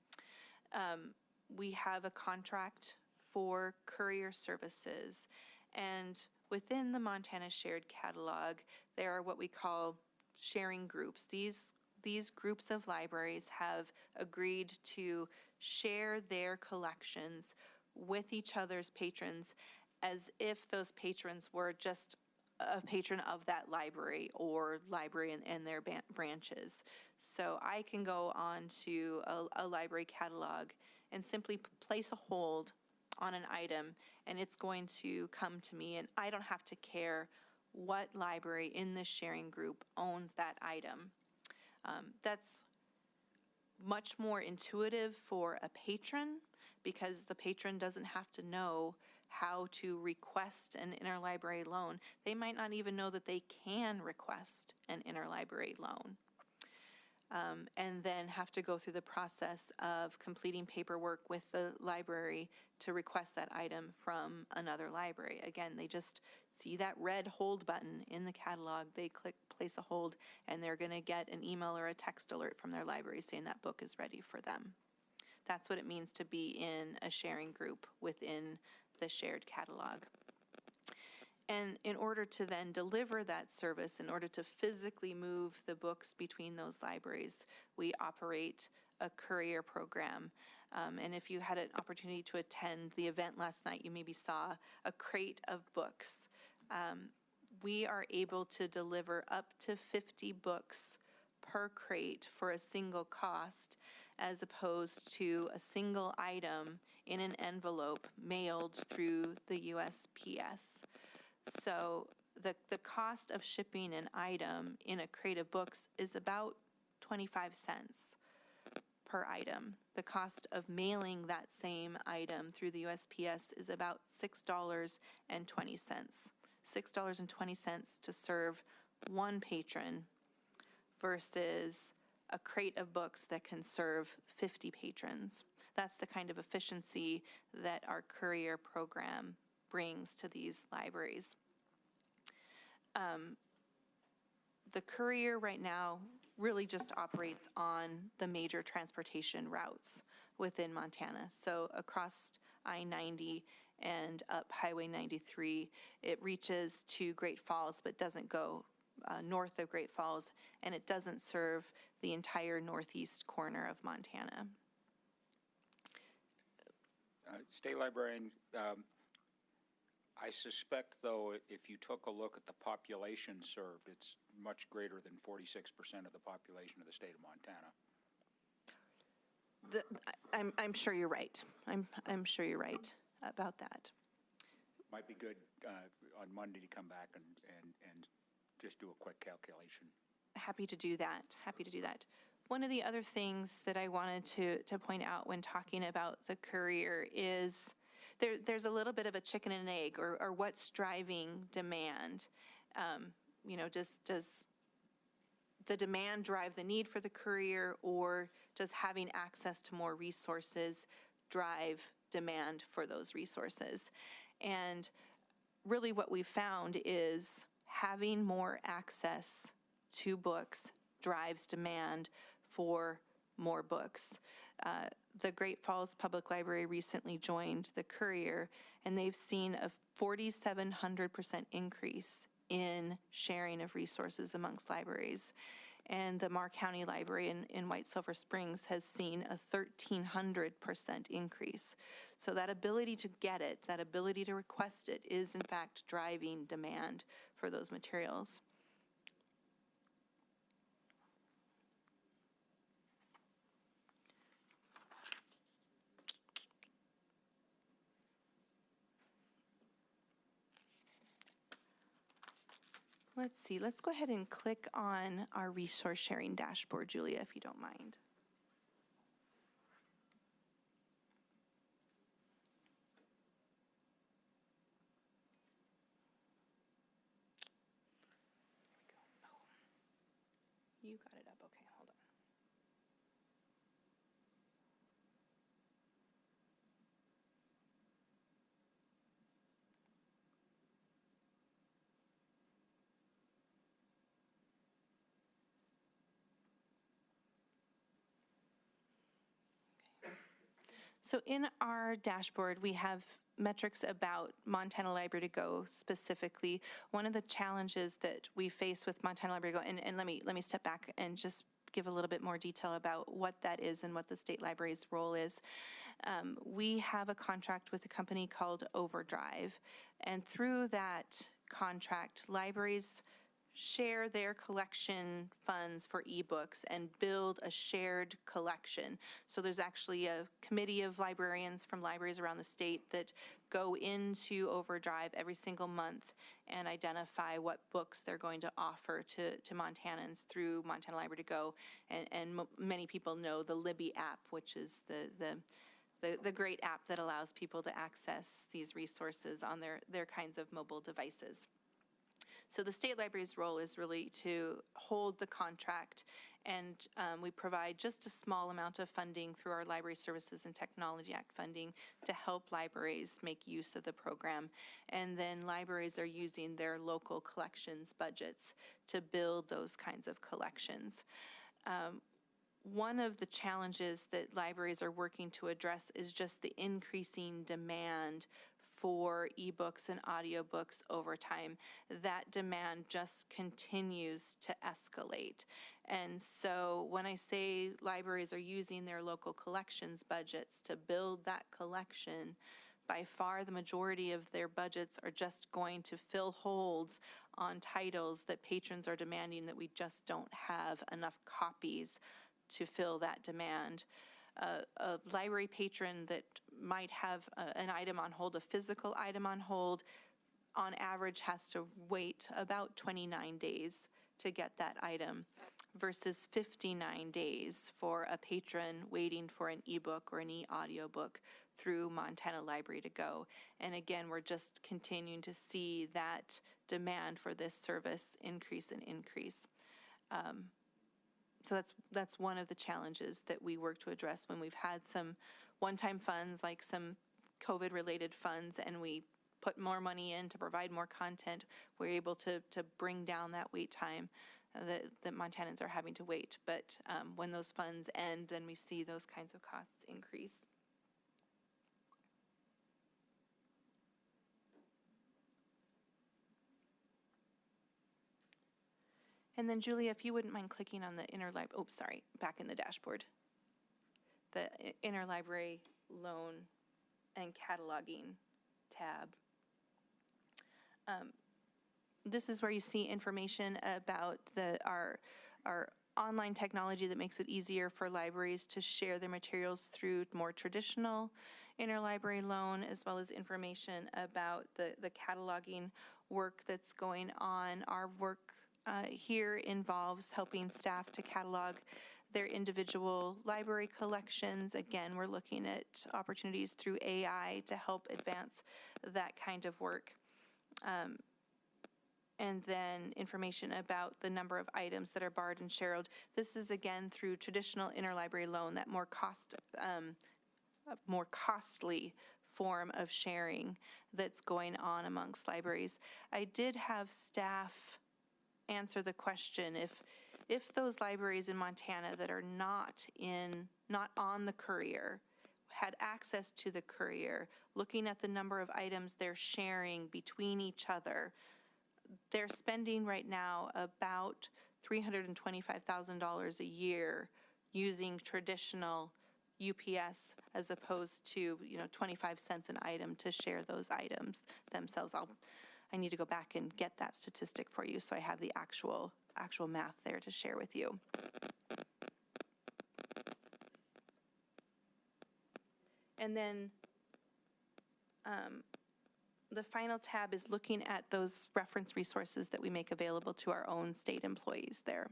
We have a contract for courier services, and within the Montana Shared Catalog, there are what we call sharing groups. These groups of libraries have agreed to share their collections with each other's patrons as if those patrons were just a patron of that library or library and their branches. So I can go on to a library catalog and simply place a hold on an item, and it's going to come to me, and I don't have to care what library in this sharing group owns that item. That's much more intuitive for a patron because the patron doesn't have to know how to request an interlibrary loan. They might not even know that they can request an interlibrary loan. And then have to go through the process of completing paperwork with the library to request that item from another library. Again, they just see that red hold button in the catalog, they click place a hold, and they're going to get an email or a text alert from their library saying that book is ready for them. That's what it means to be in a sharing group within the shared catalog. And in order to then deliver that service, in order to physically move the books between those libraries, we operate a courier program. And if you had an opportunity to attend the event last night, you maybe saw a crate of books. We are able to deliver up to 50 books per crate for a single cost, as opposed to a single item in an envelope mailed through the USPS. So the cost of shipping an item in a crate of books is about 25 cents per item. The cost of mailing that same item through the USPS is about $6.20. $6.20 to serve one patron versus a crate of books that can serve 50 patrons. That's the kind of efficiency that our courier program brings to these libraries. The courier right now really just operates on the major transportation routes within Montana. So across I-90 and up Highway 93, it reaches to Great Falls but doesn't go north of Great Falls, and it doesn't serve the entire northeast corner of Montana. State Librarian, I suspect, though, if you took a look at the population served, it's much greater than 46% of the population of the state of Montana. I'm sure you're right. I'm sure you're right about that. Might be good on Monday to come back and just do a quick calculation. Happy to do that. Happy to do that. One of the other things that I wanted to point out when talking about the Courier is there's a little bit of a chicken and egg, or what's driving demand. Does the demand drive the need for the Courier, or does having access to more resources drive demand for those resources? And really what we've found is having more access to books drives demand for more books. The Great Falls Public Library recently joined the Courier, and they've seen a 4,700% increase in sharing of resources amongst libraries. And the Marr County Library in White Silver Springs has seen a 1,300% increase. So that ability to get it, that ability to request it, is in fact driving demand for those materials. Let's see, let's go ahead and click on our resource sharing dashboard, Julia, if you don't mind. You got it up, okay, hold on. So in our dashboard, we have metrics about Montana Library to Go specifically. One of the challenges that we face with Montana Library to Go, and let me step back and just give a little bit more detail about what that is and what the state library's role is. We have a contract with a company called Overdrive, and through that contract, libraries share their collection funds for ebooks and build a shared collection. So there's actually a committee of librarians from libraries around the state that go into Overdrive every single month and identify what books they're going to offer to Montanans through Montana Library to Go. And many people know the Libby app, which is the great app that allows people to access these resources on their kinds of mobile devices. So the state library's role is really to hold the contract, and we provide just a small amount of funding through our Library Services and Technology Act funding to help libraries make use of the program. And then libraries are using their local collections budgets to build those kinds of collections. One of the challenges that libraries are working to address is just the increasing demand for ebooks and audiobooks over time. That demand just continues to escalate. And so when I say libraries are using their local collections budgets to build that collection, by far the majority of their budgets are just going to fill holds on titles that patrons are demanding that we just don't have enough copies to fill that demand. A library patron that might have an item on hold, a physical item on hold, on average has to wait about 29 days to get that item versus 59 days for a patron waiting for an ebook or an e-audiobook through Montana Library to Go. And again, we're just continuing to see that demand for this service increase and increase. So that's one of the challenges that we work to address when we've had some one-time funds, like some COVID-related funds, and we put more money in to provide more content. We're able to bring down that wait time that Montanans are having to wait. But when those funds end, then we see those kinds of costs increase. And then Julia, if you wouldn't mind clicking on the back in the dashboard. The interlibrary loan and cataloging tab. This is where you see information about our online technology that makes it easier for libraries to share their materials through more traditional interlibrary loan, as well as information about the cataloging work that's going on. Our work here involves helping staff to catalog their individual library collections. Again, we're looking at opportunities through AI to help advance that kind of work. And then information about the number of items that are barred and sharrowed. This is again through traditional interlibrary loan, that more costly form of sharing that's going on amongst libraries. I did have staff answer the question, if those libraries in Montana that are not on the courier had access to the courier, looking at the number of items they're sharing between each other, they're spending right now about $325,000 a year using traditional UPS as opposed to 25 cents an item to share those items themselves. I need to go back and get that statistic for you so I have the actual math there to share with you. And then the final tab is looking at those reference resources that we make available to our own state employees there.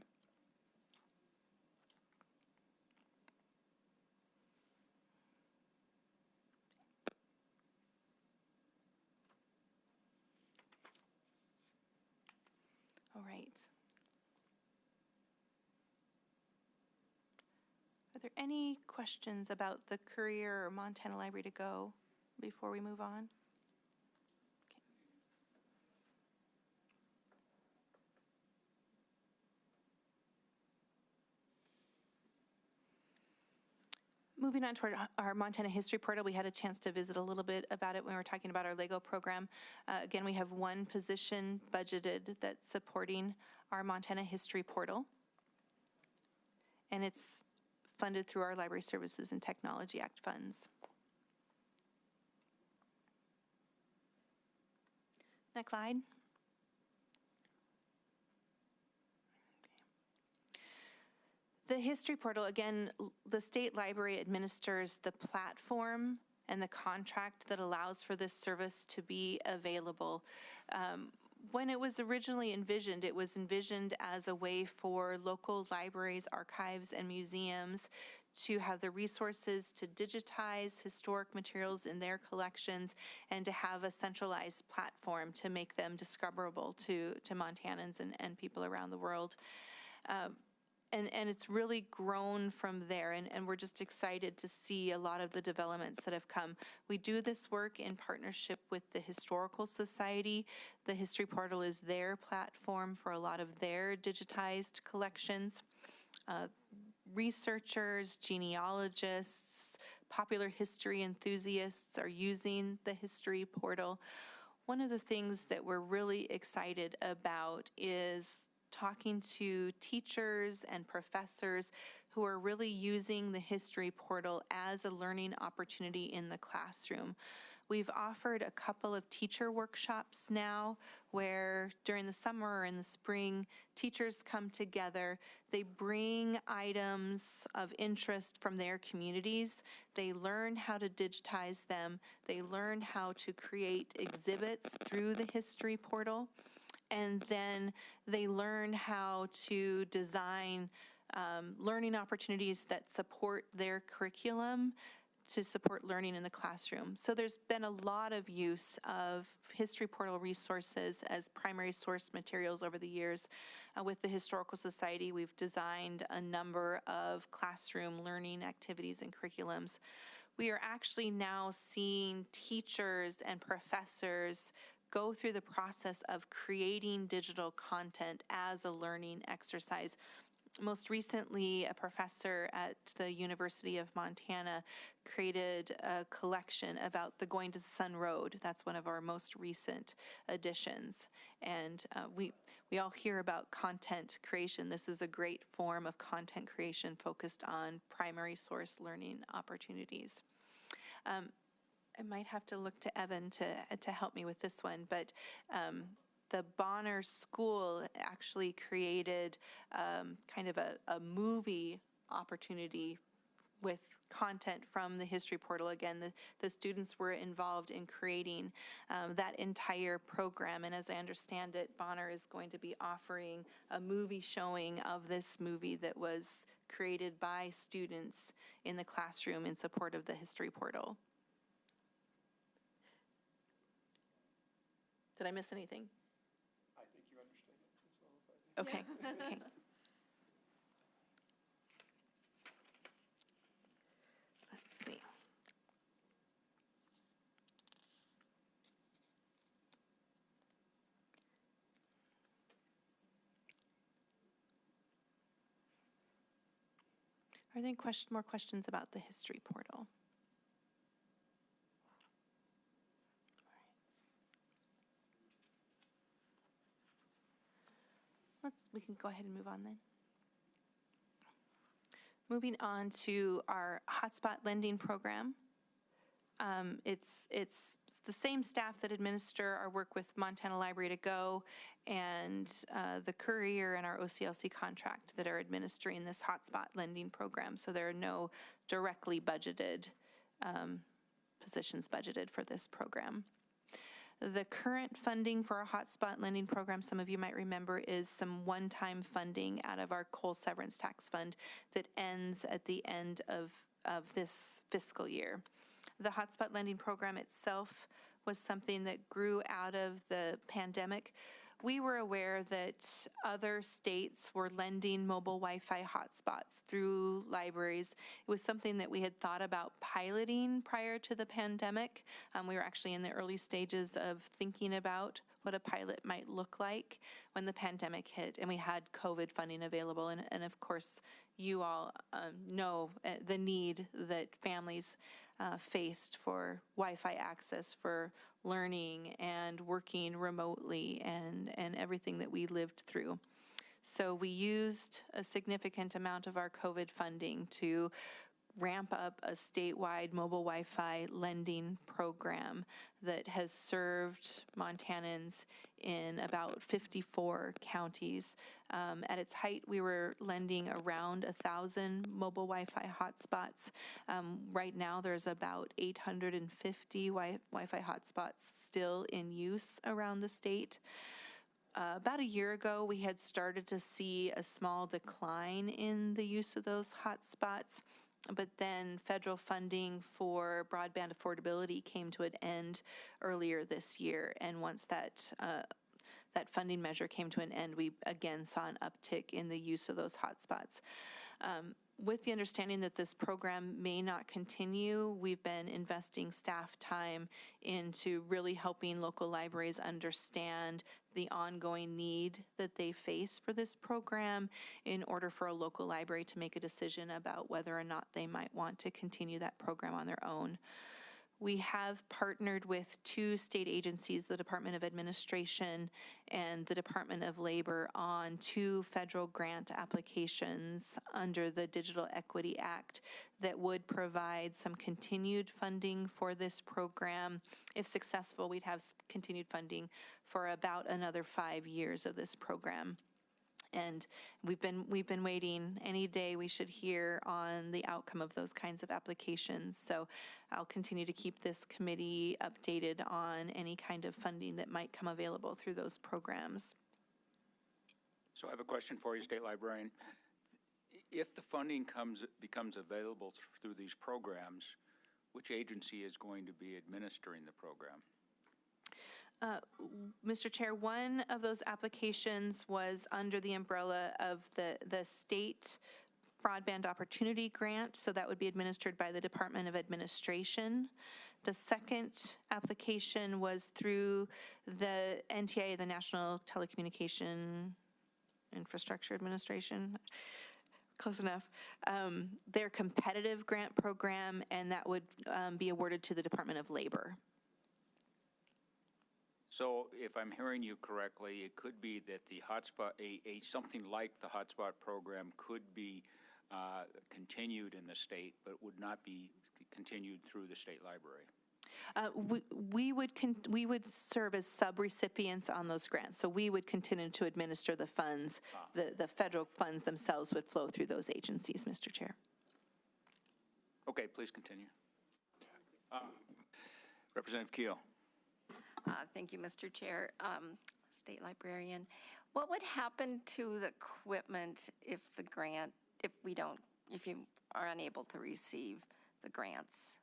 All right. Are there any questions about the Courier or Montana Library to Go before we move on? Okay. Moving on toward our Montana History Portal, we had a chance to visit a little bit about it when we were talking about our LEGO program. Again, we have one position budgeted that's supporting our Montana History Portal, and it's funded through our Library Services and Technology Act funds. Next slide. The History Portal, again, the State Library administers the platform and the contract that allows for this service to be available. When it was originally envisioned, it was envisioned as a way for local libraries, archives, and museums to have the resources to digitize historic materials in their collections and to have a centralized platform to make them discoverable to Montanans and people around the world. And it's really grown from there, and we're just excited to see a lot of the developments that have come. We do this work in partnership with the Historical Society. The History Portal is their platform for a lot of their digitized collections. Researchers, genealogists, popular history enthusiasts are using the History Portal. One of the things that we're really excited about is talking to teachers and professors who are really using the History Portal as a learning opportunity in the classroom. We've offered a couple of teacher workshops now where during the summer or in the spring, teachers come together. They bring items of interest from their communities. They learn how to digitize them. They learn how to create exhibits through the History Portal. And then they learn how to design learning opportunities that support their curriculum to support learning in the classroom. So there's been a lot of use of History Portal resources as primary source materials over the years. With the Historical Society, we've designed a number of classroom learning activities and curriculums. We are actually now seeing teachers and professors go through the process of creating digital content as a learning exercise. Most recently, a professor at the University of Montana created a collection about the Going to the Sun Road. That's one of our most recent additions. And we all hear about content creation. This is a great form of content creation focused on primary source learning opportunities. I might have to look to Evan to help me with this one, but the Bonner School actually created kind of a movie opportunity with content from the history portal. Again, the students were involved in creating that entire program, and as I understand it, Bonner is going to be offering a movie showing of this movie that was created by students in the classroom in support of the history portal. Did I miss anything? I think you understand it as well as I do. Okay. Okay. Let's see. Are there more questions about the history portal? We can go ahead and move on then. Moving on to our hotspot lending program. It's the same staff that administer our work with Montana Library to Go and the Courier and our OCLC contract that are administering this hotspot lending program. So there are no directly budgeted positions budgeted for this program. The current funding for our hotspot lending program, some of you might remember, is some one-time funding out of our coal severance tax fund that ends at the end of this fiscal year. The hotspot lending program itself was something that grew out of the pandemic. We were aware that other states were lending mobile Wi-Fi hotspots through libraries. It was something that we had thought about piloting prior to the pandemic. We were actually in the early stages of thinking about what a pilot might look like when the pandemic hit and we had COVID funding available. And of course, you all know the need that families faced for Wi-Fi access for learning and working remotely and everything that we lived through. So we used a significant amount of our COVID funding to ramp up a statewide mobile Wi-Fi lending program that has served Montanans in about 54 counties. At its height, we were lending around 1,000 mobile Wi-Fi hotspots. Right now, there's about 850 Wi-Fi hotspots still in use around the state. About a year ago, we had started to see a small decline in the use of those hotspots. But then federal funding for broadband affordability came to an end earlier this year. And once that funding measure came to an end, we again saw an uptick in the use of those hotspots. With the understanding that this program may not continue, we've been investing staff time into really helping local libraries understand the ongoing need that they face for this program in order for a local library to make a decision about whether or not they might want to continue that program on their own. We have partnered with two state agencies, the Department of Administration and the Department of Labor, on two federal grant applications under the Digital Equity Act that would provide some continued funding for this program. If successful, we'd have continued funding for about another 5 years of this program. And we've been waiting. Any day we should hear on the outcome of those kinds of applications. So I'll continue to keep this committee updated on any kind of funding that might come available through those programs. So I have a question for you, State Librarian. If the funding becomes available through these programs, which agency is going to be administering the program? Mr. Chair, one of those applications was under the umbrella of the state broadband opportunity grant, so that would be administered by the Department of Administration. The second application was through the NTIA, the National Telecommunication Infrastructure Administration. Close enough. Their competitive grant program, and that would be awarded to the Department of Labor. So if I'm hearing you correctly, it could be that the hotspot, something like the hotspot program could be continued in the state, but would not be continued through the state library. We would serve as subrecipients on those grants, so we would continue to administer the funds. The federal funds themselves would flow through those agencies, Mr. Chair. Okay, please continue. Representative Keel. Thank you, Mr. Chair. State Librarian, what would happen to the equipment if you are unable to receive the grants?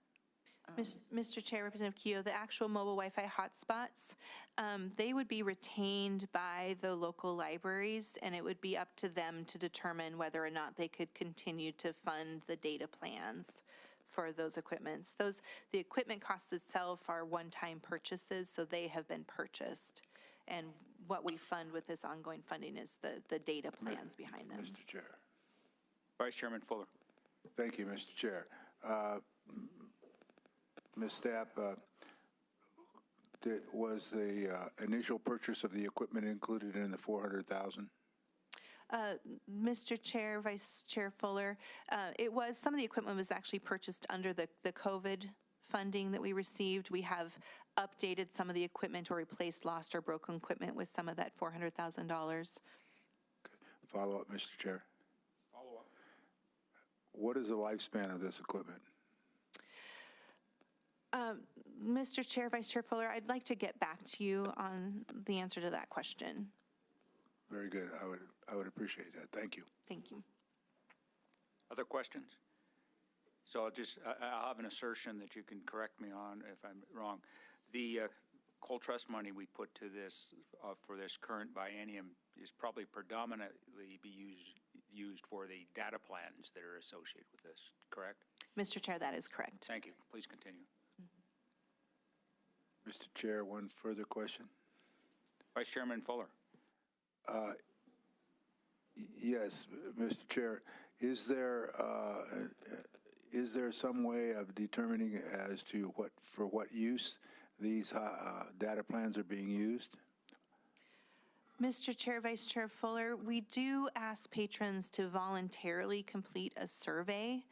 Mr. Chair, Representative Keough, the actual mobile Wi-Fi hotspots, they would be retained by the local libraries, and it would be up to them to determine whether or not they could continue to fund the data plans for those equipments. The equipment costs itself are one-time purchases, so they have been purchased. And what we fund with this ongoing funding is the data plans behind them. Mr. Chair. Vice Chairman Fuller. Thank you, Mr. Chair. Ms. Stapp, was the initial purchase of the equipment included in the $400,000? Mr. Chair, Vice Chair Fuller, some of the equipment was actually purchased under the COVID funding that we received. We have updated some of the equipment or replaced lost or broken equipment with some of that $400,000. Okay. Follow up, Mr. Chair. Follow up. What is the lifespan of this equipment? Mr. Chair, Vice Chair Fuller, I'd like to get back to you on the answer to that question. Very good. I would appreciate that. Thank you. Thank you. Other questions? So I'll have an assertion that you can correct me on if I'm wrong. The coal trust money we put to this for this current biennium is probably predominantly be used for the data plans that are associated with this, correct? Mr. Chair, that is correct. Thank you. Please continue. Mr. Chair, one further question. Vice Chairman Fuller. Yes, Mr. Chair. Is there some way of determining as to for what use these data plans are being used? Mr. Chair, Vice Chair Fuller, we do ask patrons to voluntarily complete a survey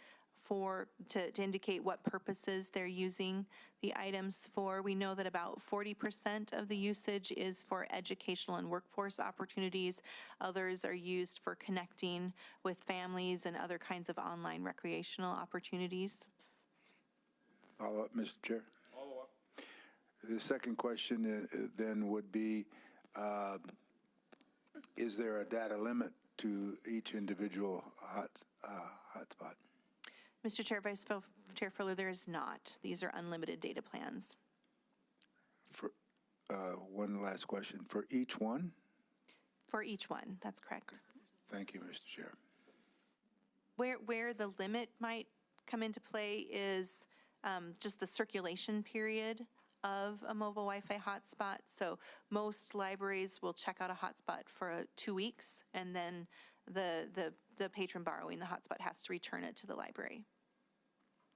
to indicate what purposes they're using the items for. We know that about 40% of the usage is for educational and workforce opportunities. Others are used for connecting with families and other kinds of online recreational opportunities. Follow up, Mr. Chair. Follow up. The second question then would be, is there a data limit to each individual hotspot? Mr. Chair, Vice Chair Fuller, there is not. These are unlimited data plans. For one last question. For each one? For each one, that's correct. Thank you, Mr. Chair. Where the limit might come into play is just the circulation period of a mobile Wi-Fi hotspot. So most libraries will check out a hotspot for 2 weeks, and then the patron borrowing the hotspot has to return it to the library,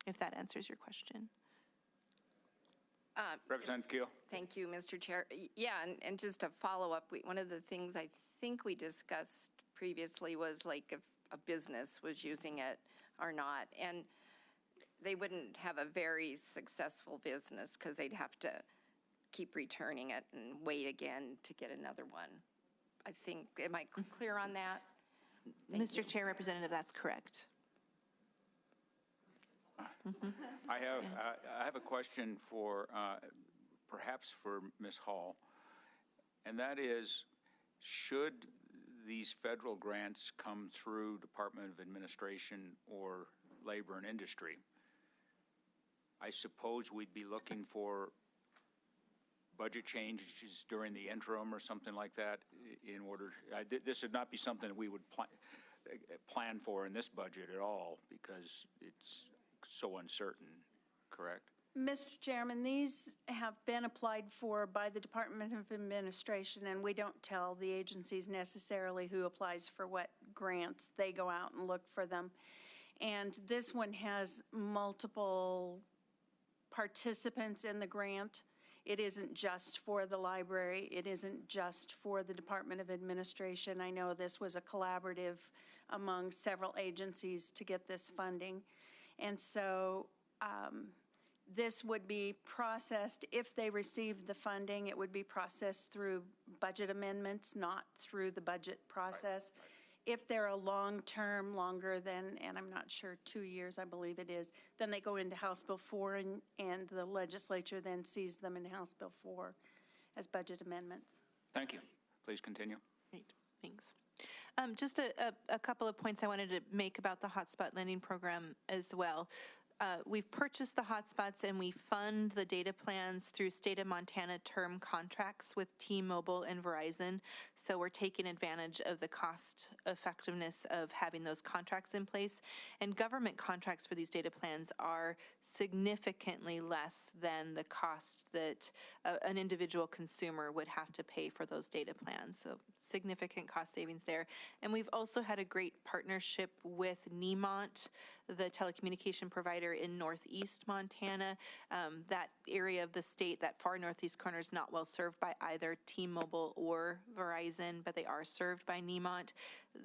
if that answers your question. Representative Keel. Thank you, Mr. Chair. Yeah, and just to follow up, one of the things I think we discussed previously was like if a business was using it or not. And they wouldn't have a very successful business because they'd have to keep returning it and wait again to get another one. I think, am I clear on that? Mr. Chair, Representative, that's correct. I have a question for perhaps for Ms. Hall, and that is, should these federal grants come through Department of Administration or Labor and Industry, I suppose we'd be looking for budget changes during the interim or something like that in order. This would not be something that we would plan for in this budget at all because it's so uncertain, correct? Mr. Chairman, these have been applied for by the Department of Administration, and we don't tell the agencies necessarily who applies for what grants. They go out and look for them. And this one has multiple participants in the grant. It isn't just for the library. It isn't just for the Department of Administration. I know this was a collaborative among several agencies to get this funding. And so this would be processed, if they receive the funding, it would be processed through budget amendments, not through the budget process. if they're a long-term, longer than, and I'm not sure, 2 years, I believe it is, then they go into House Bill 4, and the legislature then sees them in House Bill 4 as budget amendments. Thank you. Please continue. Great, thanks. Just a couple of points I wanted to make about the hotspot lending program as well. We've purchased the hotspots and we fund the data plans through state of Montana term contracts with T-Mobile and Verizon. So we're taking advantage of the cost effectiveness of having those contracts in place. And government contracts for these data plans are significantly less than the cost that an individual consumer would have to pay for those data plans. So significant cost savings there. And we've also had a great partnership with Nemont, the telecommunication provider in northeast Montana. That area of the state, that far northeast corner, is not well served by either T-Mobile or Verizon, but they are served by Nemont.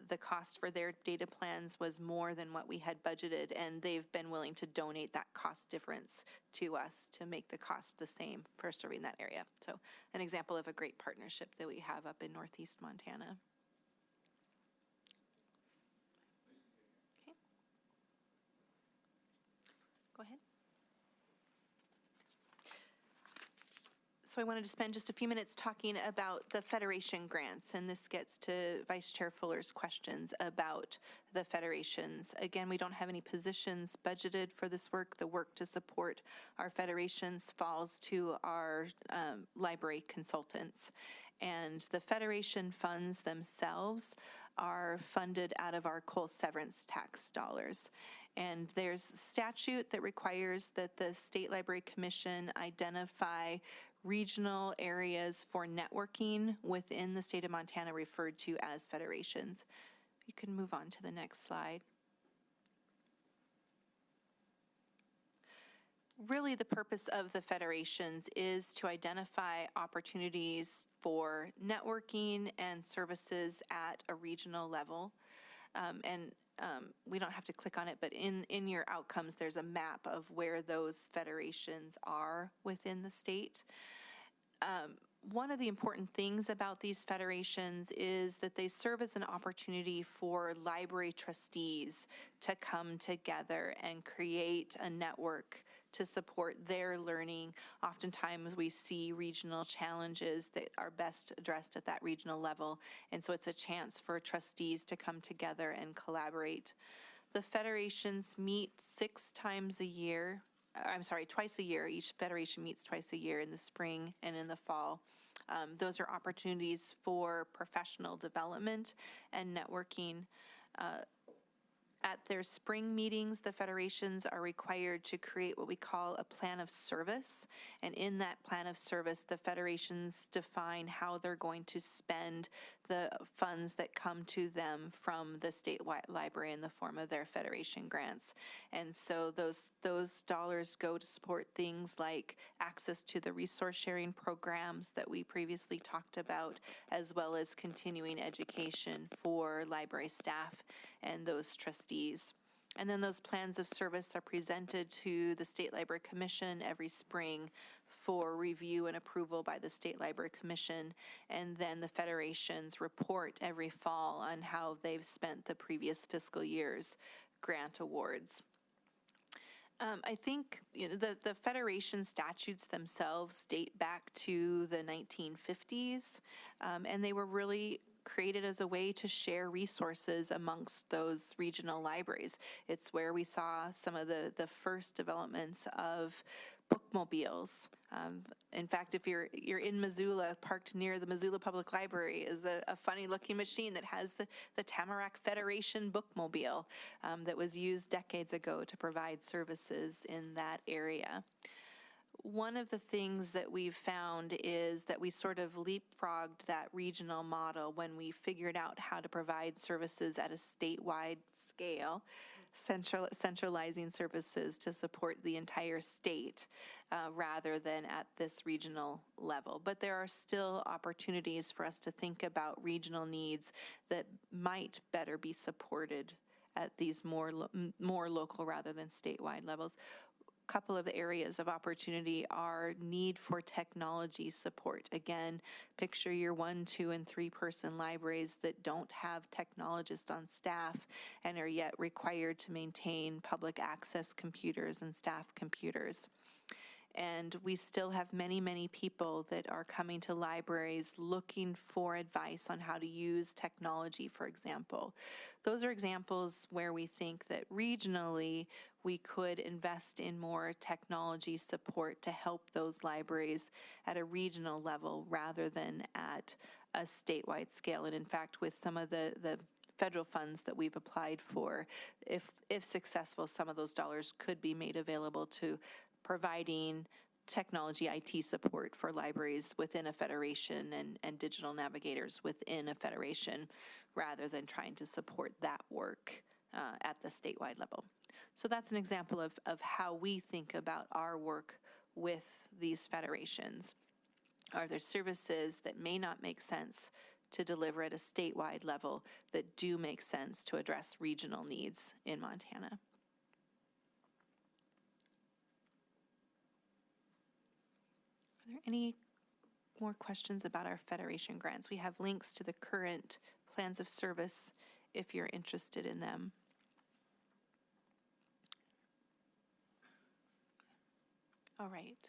The cost for their data plans was more than what we had budgeted, and they've been willing to donate that cost difference to us to make the cost the same for serving that area. So an example of a great partnership that we have up in northeast Montana. Go ahead. So I wanted to spend just a few minutes talking about the Federation grants, and this gets to Vice Chair Fuller's questions about the Federations. Again, we don't have any positions budgeted for this work. The work to support our Federations falls to our library consultants. And the Federation funds themselves are funded out of our coal severance tax dollars. And there's statute that requires that the State Library Commission identify regional areas for networking within the state of Montana referred to as federations. You can move on to the next slide. Really, the purpose of the federations is to identify opportunities for networking and services at a regional level. We don't have to click on it, but in your outcomes, there's a map of where those federations are within the state. One of the important things about these federations is that they serve as an opportunity for library trustees to come together and create a network to support their learning. Oftentimes we see regional challenges that are best addressed at that regional level, and so it's a chance for trustees to come together and collaborate. The federations meet twice a year. Each federation meets twice a year, in the spring and in the fall. Those are opportunities for professional development and networking. At their spring meetings, the federations are required to create what we call a plan of service. And in that plan of service, the federations define how they're going to spend the funds that come to them from the state library in the form of their federation grants. And so those dollars go to support things like access to the resource sharing programs that we previously talked about, as well as continuing education for library staff and those trustees. And then those plans of service are presented to the State Library Commission every spring for review and approval by the State Library Commission. And then the federations report every fall on how they've spent the previous fiscal year's grant awards. I think the federation statutes themselves date back to the 1950s, and they were really created as a way to share resources amongst those regional libraries. It's where we saw some of the first developments of bookmobiles. In fact, if you're in Missoula, parked near the Missoula Public Library is a funny looking machine that has the Tamarack Federation bookmobile that was used decades ago to provide services in that area. One of the things that we've found is that we sort of leapfrogged that regional model when we figured out how to provide services at a statewide scale, centralizing services to support the entire state rather than at this regional level. But there are still opportunities for us to think about regional needs that might better be supported at these more local rather than statewide levels. couple of areas of opportunity are need for technology support. Again, picture your 1, 2, and 3 person libraries that don't have technologists on staff and are yet required to maintain public access computers and staff computers. And we still have many, many people that are coming to libraries looking for advice on how to use technology, for example. Those are examples where we think that regionally we could invest in more technology support to help those libraries at a regional level rather than at a statewide scale. And in fact, with some of the federal funds that we've applied for, if successful, some of those dollars could be made available to providing technology IT support for libraries within a federation and digital navigators within a federation rather than trying to support that work at the statewide level. So that's an example of how we think about our work with these federations. Are there services that may not make sense to deliver at a statewide level that do make sense to address regional needs in Montana? Are there any more questions about our federation grants? We have links to the current plans of service if you're interested in them. All right.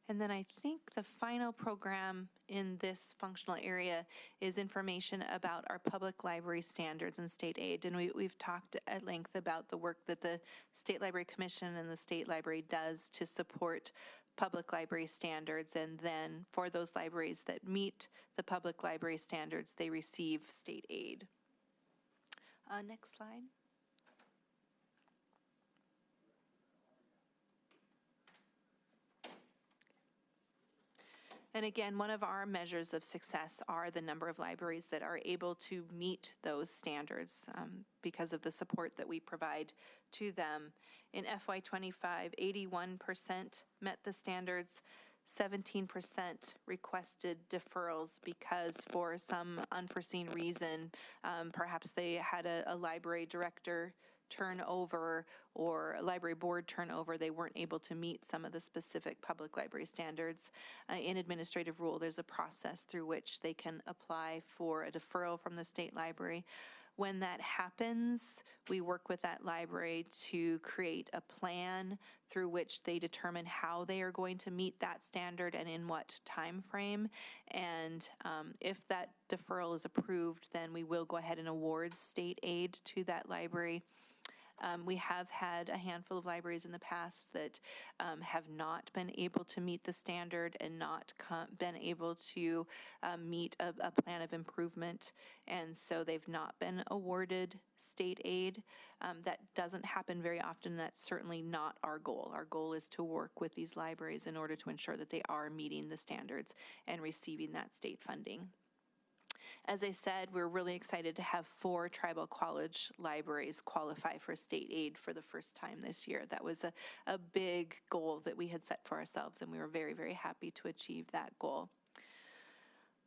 And then I think the final program in this functional area is information about our public library standards and state aid. And we've talked at length about the work that the State Library Commission and the State Library does to support public library standards. And then for those libraries that meet the public library standards, they receive state aid. Next slide. And again, one of our measures of success are the number of libraries that are able to meet those standards because of the support that we provide to them. In FY25, 81% met the standards, 17% requested deferrals because for some unforeseen reason, perhaps they had a library director turnover or library board turnover, they weren't able to meet some of the specific public library standards. In administrative rule, there's a process through which they can apply for a deferral from the state library. When that happens, we work with that library to create a plan through which they determine how they are going to meet that standard and in what time frame. And if that deferral is approved, then we will go ahead and award state aid to that library. We have had a handful of libraries in the past that have not been able to meet the standard and not been able to meet a plan of improvement, and so they've not been awarded state aid. That doesn't happen very often. That's certainly not our goal. Our goal is to work with these libraries in order to ensure that they are meeting the standards and receiving that state funding. As I said, we're really excited to have 4 tribal college libraries qualify for state aid for the first time this year. That was a big goal that we had set for ourselves, and we were very, very happy to achieve that goal.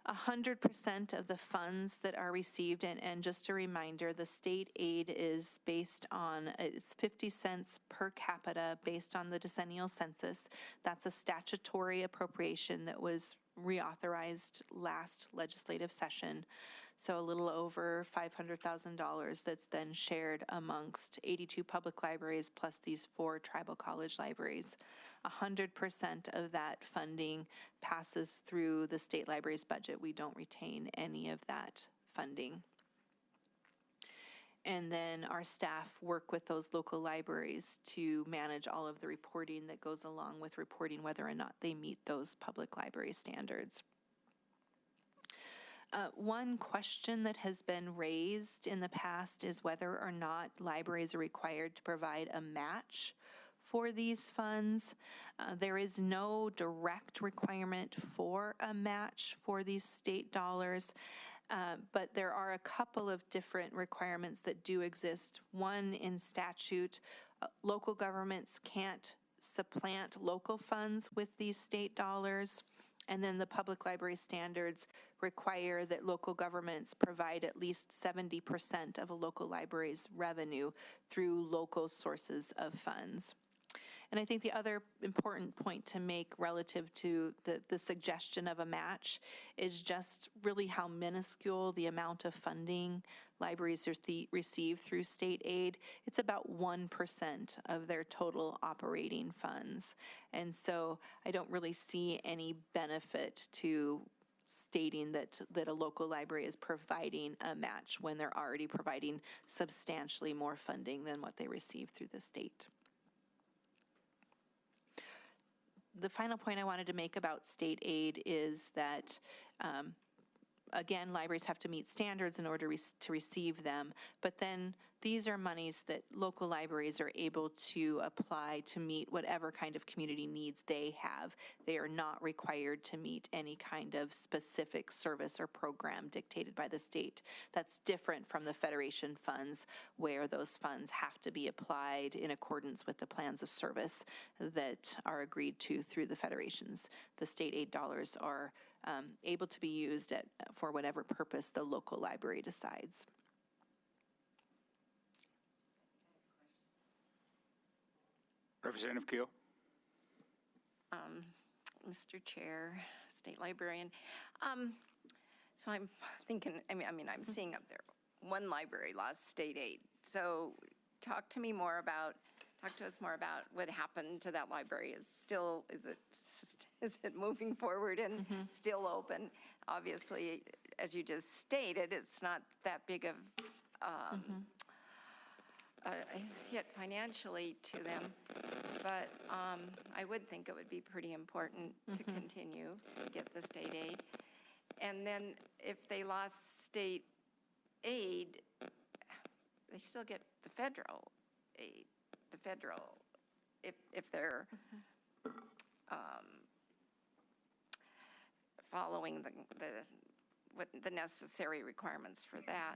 100% of the funds that are received, and just a reminder, the state aid is based on, it's 50 cents per capita based on the decennial census. That's a statutory appropriation that was reauthorized last legislative session. So a little over $500,000 that's then shared amongst 82 public libraries plus these 4 tribal college libraries. 100% of that funding passes through the state library's budget. We don't retain any of that funding. And then our staff work with those local libraries to manage all of the reporting that goes along with reporting whether or not they meet those public library standards. One question that has been raised in the past is whether or not libraries are required to provide a match for these funds. There is no direct requirement for a match for these state dollars. But there are a couple of different requirements that do exist. One, in statute, local governments can't supplant local funds with these state dollars. And then the public library standards require that local governments provide at least 70% of a local library's revenue through local sources of funds. And I think the other important point to make relative to the suggestion of a match is just really how minuscule the amount of funding libraries receive through state aid. It's about 1% of their total operating funds. And so I don't really see any benefit to stating that a local library is providing a match when they're already providing substantially more funding than what they receive through the state. The final point I wanted to make about state aid is that again, libraries have to meet standards in order to receive them, but then these are monies that local libraries are able to apply to meet whatever kind of community needs they have. They are not required to meet any kind of specific service or program dictated by the state. That's different from the Federation funds, where those funds have to be applied in accordance with the plans of service that are agreed to through the federations. The state aid dollars are able to be used for whatever purpose the local library decides. Representative Keel. Mr. Chair, State Librarian. So I'm thinking, I'm seeing up there, one library lost state aid. So talk to us more about what happened to that library. Is it moving forward and still open? Obviously, as you just stated, it's not that big of a hit financially to them, but I would think it would be pretty important to continue to get the state aid. And then if they lost state aid, they still get the federal aid. The federal, if they're following the necessary requirements for that.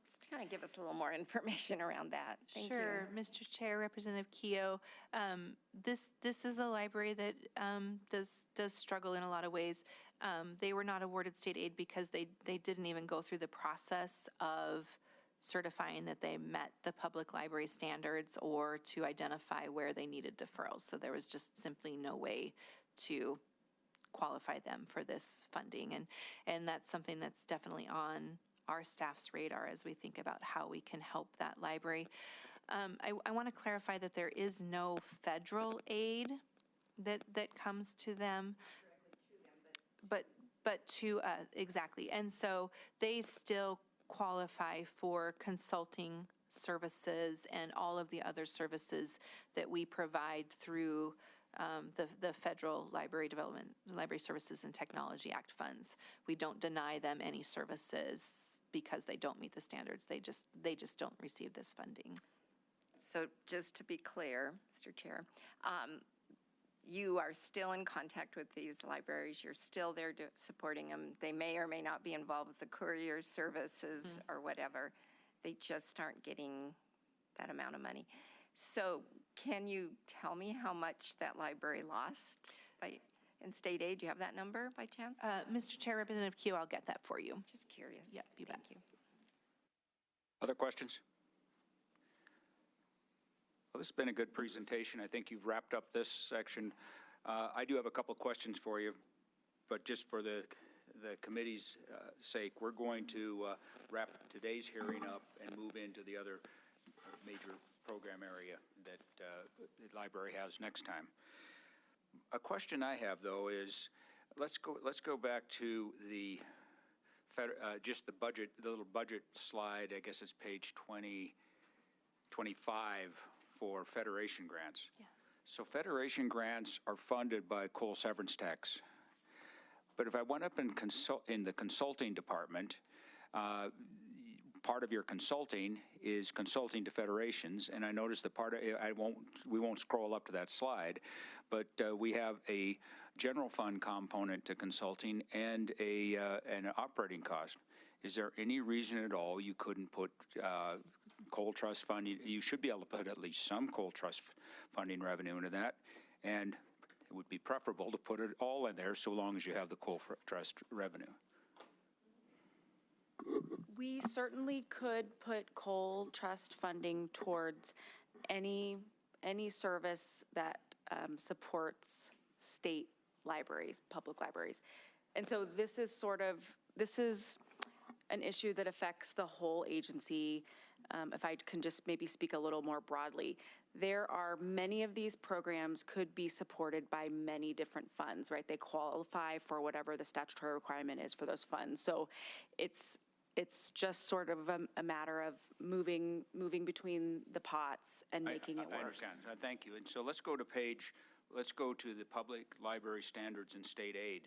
Just kind of give us a little more information around that. Thank Sure, you. Mr. Chair, Representative Keough. This is a library that does struggle in a lot of ways. They were not awarded state aid because they didn't even go through the process of certifying that they met the public library standards or to identify where they needed deferrals. So there was just simply no way to qualify them for this funding. And that's something that's definitely on our staff's radar as we think about how we can help that library. I want to clarify that there is no federal aid that comes to them. But to us, exactly. And so they still qualify for consulting services and all of the other services that we provide through the Federal Library Development, Library Services and Technology Act funds. We don't deny them any services because they don't meet the standards. They just don't receive this funding. So just to be clear, Mr. Chair, you are still in contact with these libraries. You're still there supporting them. They may or may not be involved with the courier services or whatever. They just aren't getting that amount of money. So can you tell me how much that library lost in state aid? Do you have that number by chance? Mr. Chair, Representative Keough, I'll get that for you. Just curious. Yep, you bet. Thank you. Other questions? Well, this has been a good presentation. I think you've wrapped up this section. I do have a couple of questions for you, but just for the committee's sake, we're going to wrap today's hearing up and move into the other major program area that the library has next time. A question I have, though, is let's go back to the just the budget, the little budget slide. I guess it's page 25 for Federation grants. Yes. So Federation grants are funded by coal severance tax. But if I went up in the consulting department, part of your consulting is consulting to federations, and I noticed the part we won't scroll up to that slide, but we have a general fund component to consulting and an operating cost. Is there any reason at all you couldn't put coal trust funding? You should be able to put at least some coal trust funding revenue into that, and it would be preferable to put it all in there so long as you have the coal trust revenue. We certainly could put coal trust funding towards any any service that supports state libraries, public libraries. And so this is an issue that affects the whole agency. If I can just maybe speak a little more broadly, there are many of these programs could be supported by many different funds, right? They qualify for whatever the statutory requirement is for those funds. So it's just sort of a matter of moving between the pots and making it work. I understand. Thank you. And so let's go to the public library standards and state aid.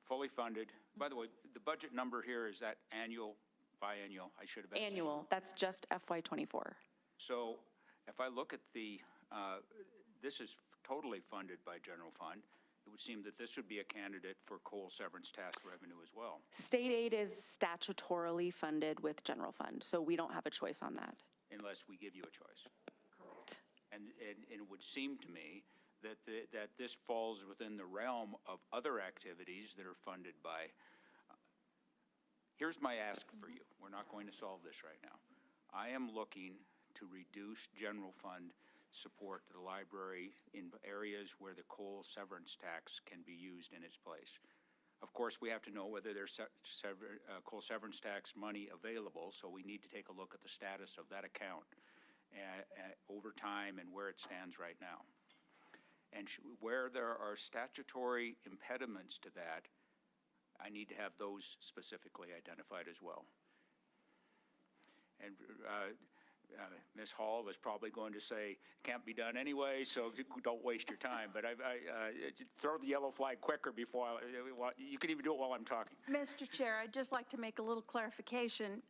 Fully funded. By the way, the budget number here, is that annual, biannual? I should have asked. Annual. That's just FY24. So if I look at this is totally funded by general fund. It would seem that this would be a candidate for coal severance tax revenue as well. State aid is statutorily funded with general fund, so we don't have a choice on that. Unless we give you a choice. Correct. And it would seem to me that this falls within the realm of other activities that are funded by. Here's my ask for you. We're not going to solve this right now. I am looking to reduce general fund support to the library in areas where the coal severance tax can be used in its place. Of course, we have to know whether there's coal severance tax money available, so we need to take a look at the status of that account over time and where it stands right now. And where there are statutory impediments to that, I need to have those specifically identified as well. And Ms. Hall is probably going to say, can't be done anyway, so don't waste your time. But I throw the yellow flag quicker before you can even do it while I'm talking. Mr. Chair, I'd just like to make a little clarification.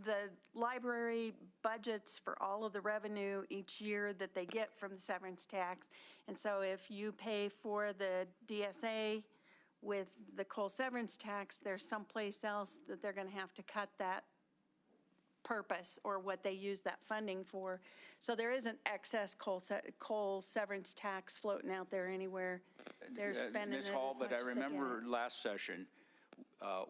The library budgets for all of the revenue each year that they get from the severance tax. And so if you pay for the DSA with the coal severance tax, there's someplace else that they're going to have to cut that purpose or what they use that funding for. So there isn't excess coal severance tax floating out there anywhere. They're spending Ms. it Hall, as much but I as they remember can. last session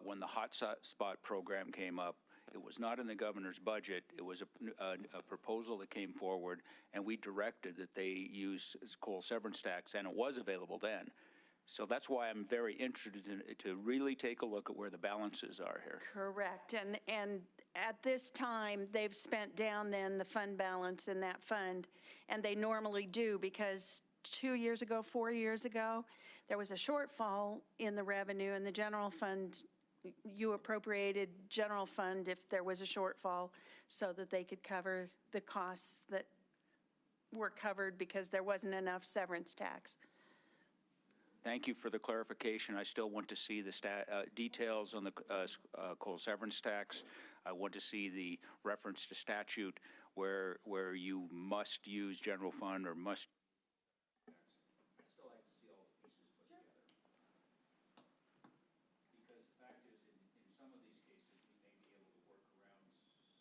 when the hot spot program came up, it was not in the governor's budget. It was a proposal that came forward, and we directed that they use coal severance tax, and it was available then. So that's why I'm very interested to really take a look at where the balances are here. Correct. And at this time, they've spent down then the fund balance in that fund, and they normally do because 4 years ago, there was a shortfall in the revenue in the general fund. You appropriated general fund if there was a shortfall so that they could cover the costs that were covered because there wasn't enough severance tax. Thank you for the clarification. I still want to see the details on the coal severance tax. I want to see the reference to statute where you must use general fund or must. I'd still like to see all the pieces put together. Because the fact is, in some of these cases, we may be able to work around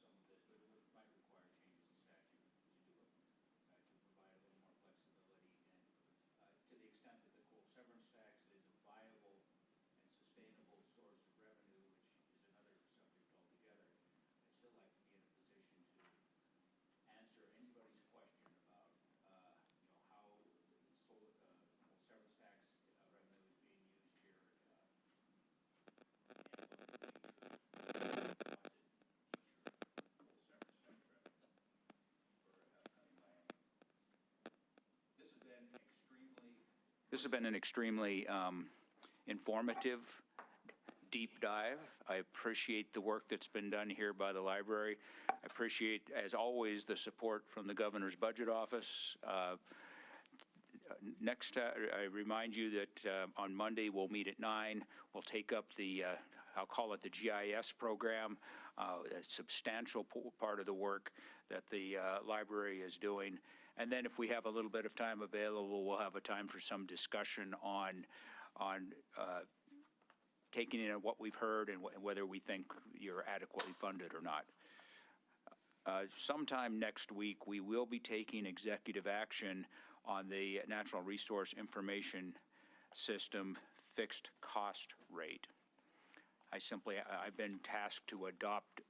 some of this, but it might require changes in statute to do it, to provide a little more flexibility. And to the extent that the coal severance tax is a viable and sustainable source of revenue, which is another subject altogether, I'd still like to be in a position to answer anybody's question about, how coal severance tax revenue is being used here, and what is the nature of coal severance tax revenue for upcoming biennium. This has been an extremely informative, deep dive. I appreciate the work that's been done here by the library. I appreciate, as always, the support from the Governor's Budget Office. Next, I remind you that on Monday we'll meet at 9. We'll take up I'll call it the GIS program, a substantial part of the work that the library is doing. And then if we have a little bit of time available, we'll have a time for some discussion on taking in what we've heard and whether we think you're adequately funded or not. Sometime next week, we will be taking executive action on the Natural Resource Information System fixed cost rate. I've been tasked to adopt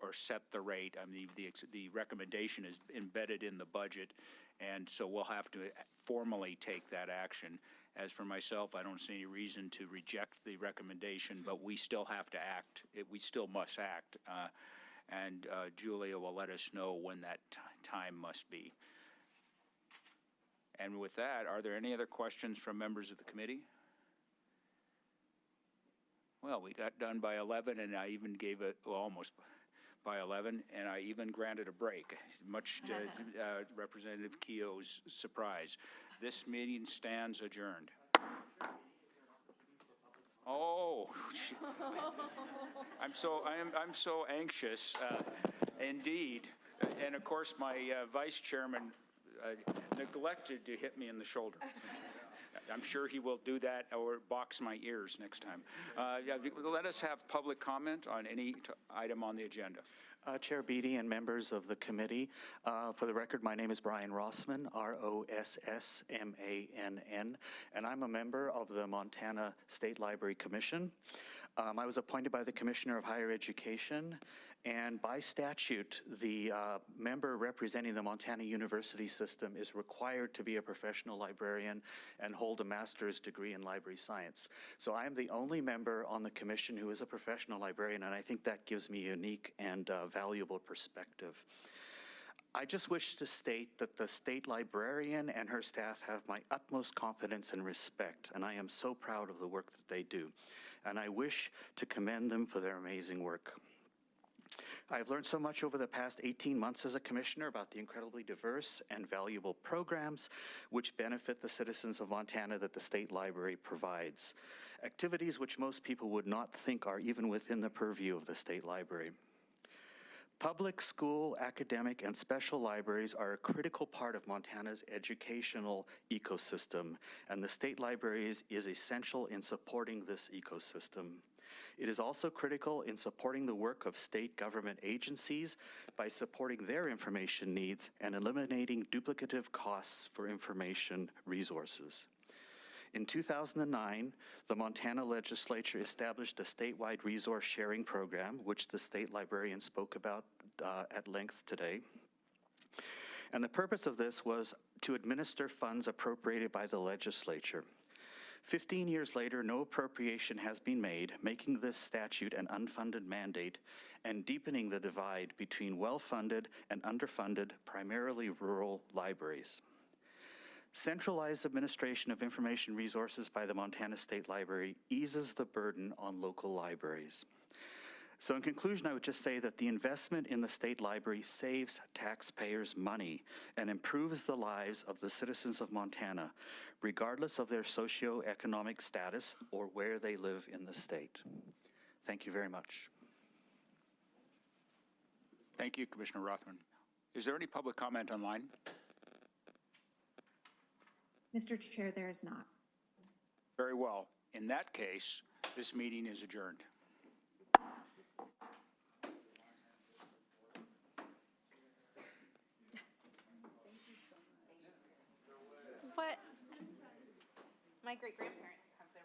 or set the rate. I mean, the recommendation is embedded in the budget, and so we'll have to formally take that action. As for myself, I don't see any reason to reject the recommendation, but we still have to act. We still must act, and Julia will let us know when that time must be. And with that, are there any other questions from members of the committee? Well, we got done by 11, and I even gave it, well, almost by 11, and I even granted a break, much to Representative Keogh's surprise. This meeting stands adjourned. Oh, I'm so anxious, indeed, and of course my vice chairman neglected to hit me in the shoulder. I'm sure he will do that or box my ears next time. Let us have public comment on any item on the agenda. Chair Beatty and members of the committee, for the record, my name is Brian Rossman, Rossmann, and I'm a member of the Montana State Library Commission. I was appointed by the Commissioner of Higher Education, and by statute, the member representing the Montana University system is required to be a professional librarian and hold a master's degree in library science. So I am the only member on the commission who is a professional librarian, and I think that gives me a unique and valuable perspective. I just wish to state that the state librarian and her staff have my utmost confidence and respect, and I am so proud of the work that they do. And I wish to commend them for their amazing work. I've learned so much over the past 18 months as a commissioner about the incredibly diverse and valuable programs which benefit the citizens of Montana that the State Library provides. Activities which most people would not think are even within the purview of the State Library. Public, school, academic, and special libraries are a critical part of Montana's educational ecosystem, and the State Library is essential in supporting this ecosystem. It is also critical in supporting the work of state government agencies by supporting their information needs and eliminating duplicative costs for information resources. In 2009, the Montana legislature established a statewide resource sharing program, which the state librarian spoke about at length today. And the purpose of this was to administer funds appropriated by the legislature. 15 years later, no appropriation has been made, making this statute an unfunded mandate and deepening the divide between well-funded and underfunded, primarily rural libraries. Centralized administration of information resources by the Montana State Library eases the burden on local libraries. So in conclusion, I would just say that the investment in the State Library saves taxpayers money and improves the lives of the citizens of Montana, regardless of their socioeconomic status or where they live in the state. Thank you very much. Thank you, Commissioner Rothman. Is there any public comment online? Mr. Chair, there is not. Very well. In that case, this meeting is adjourned. What? My great-grandparents.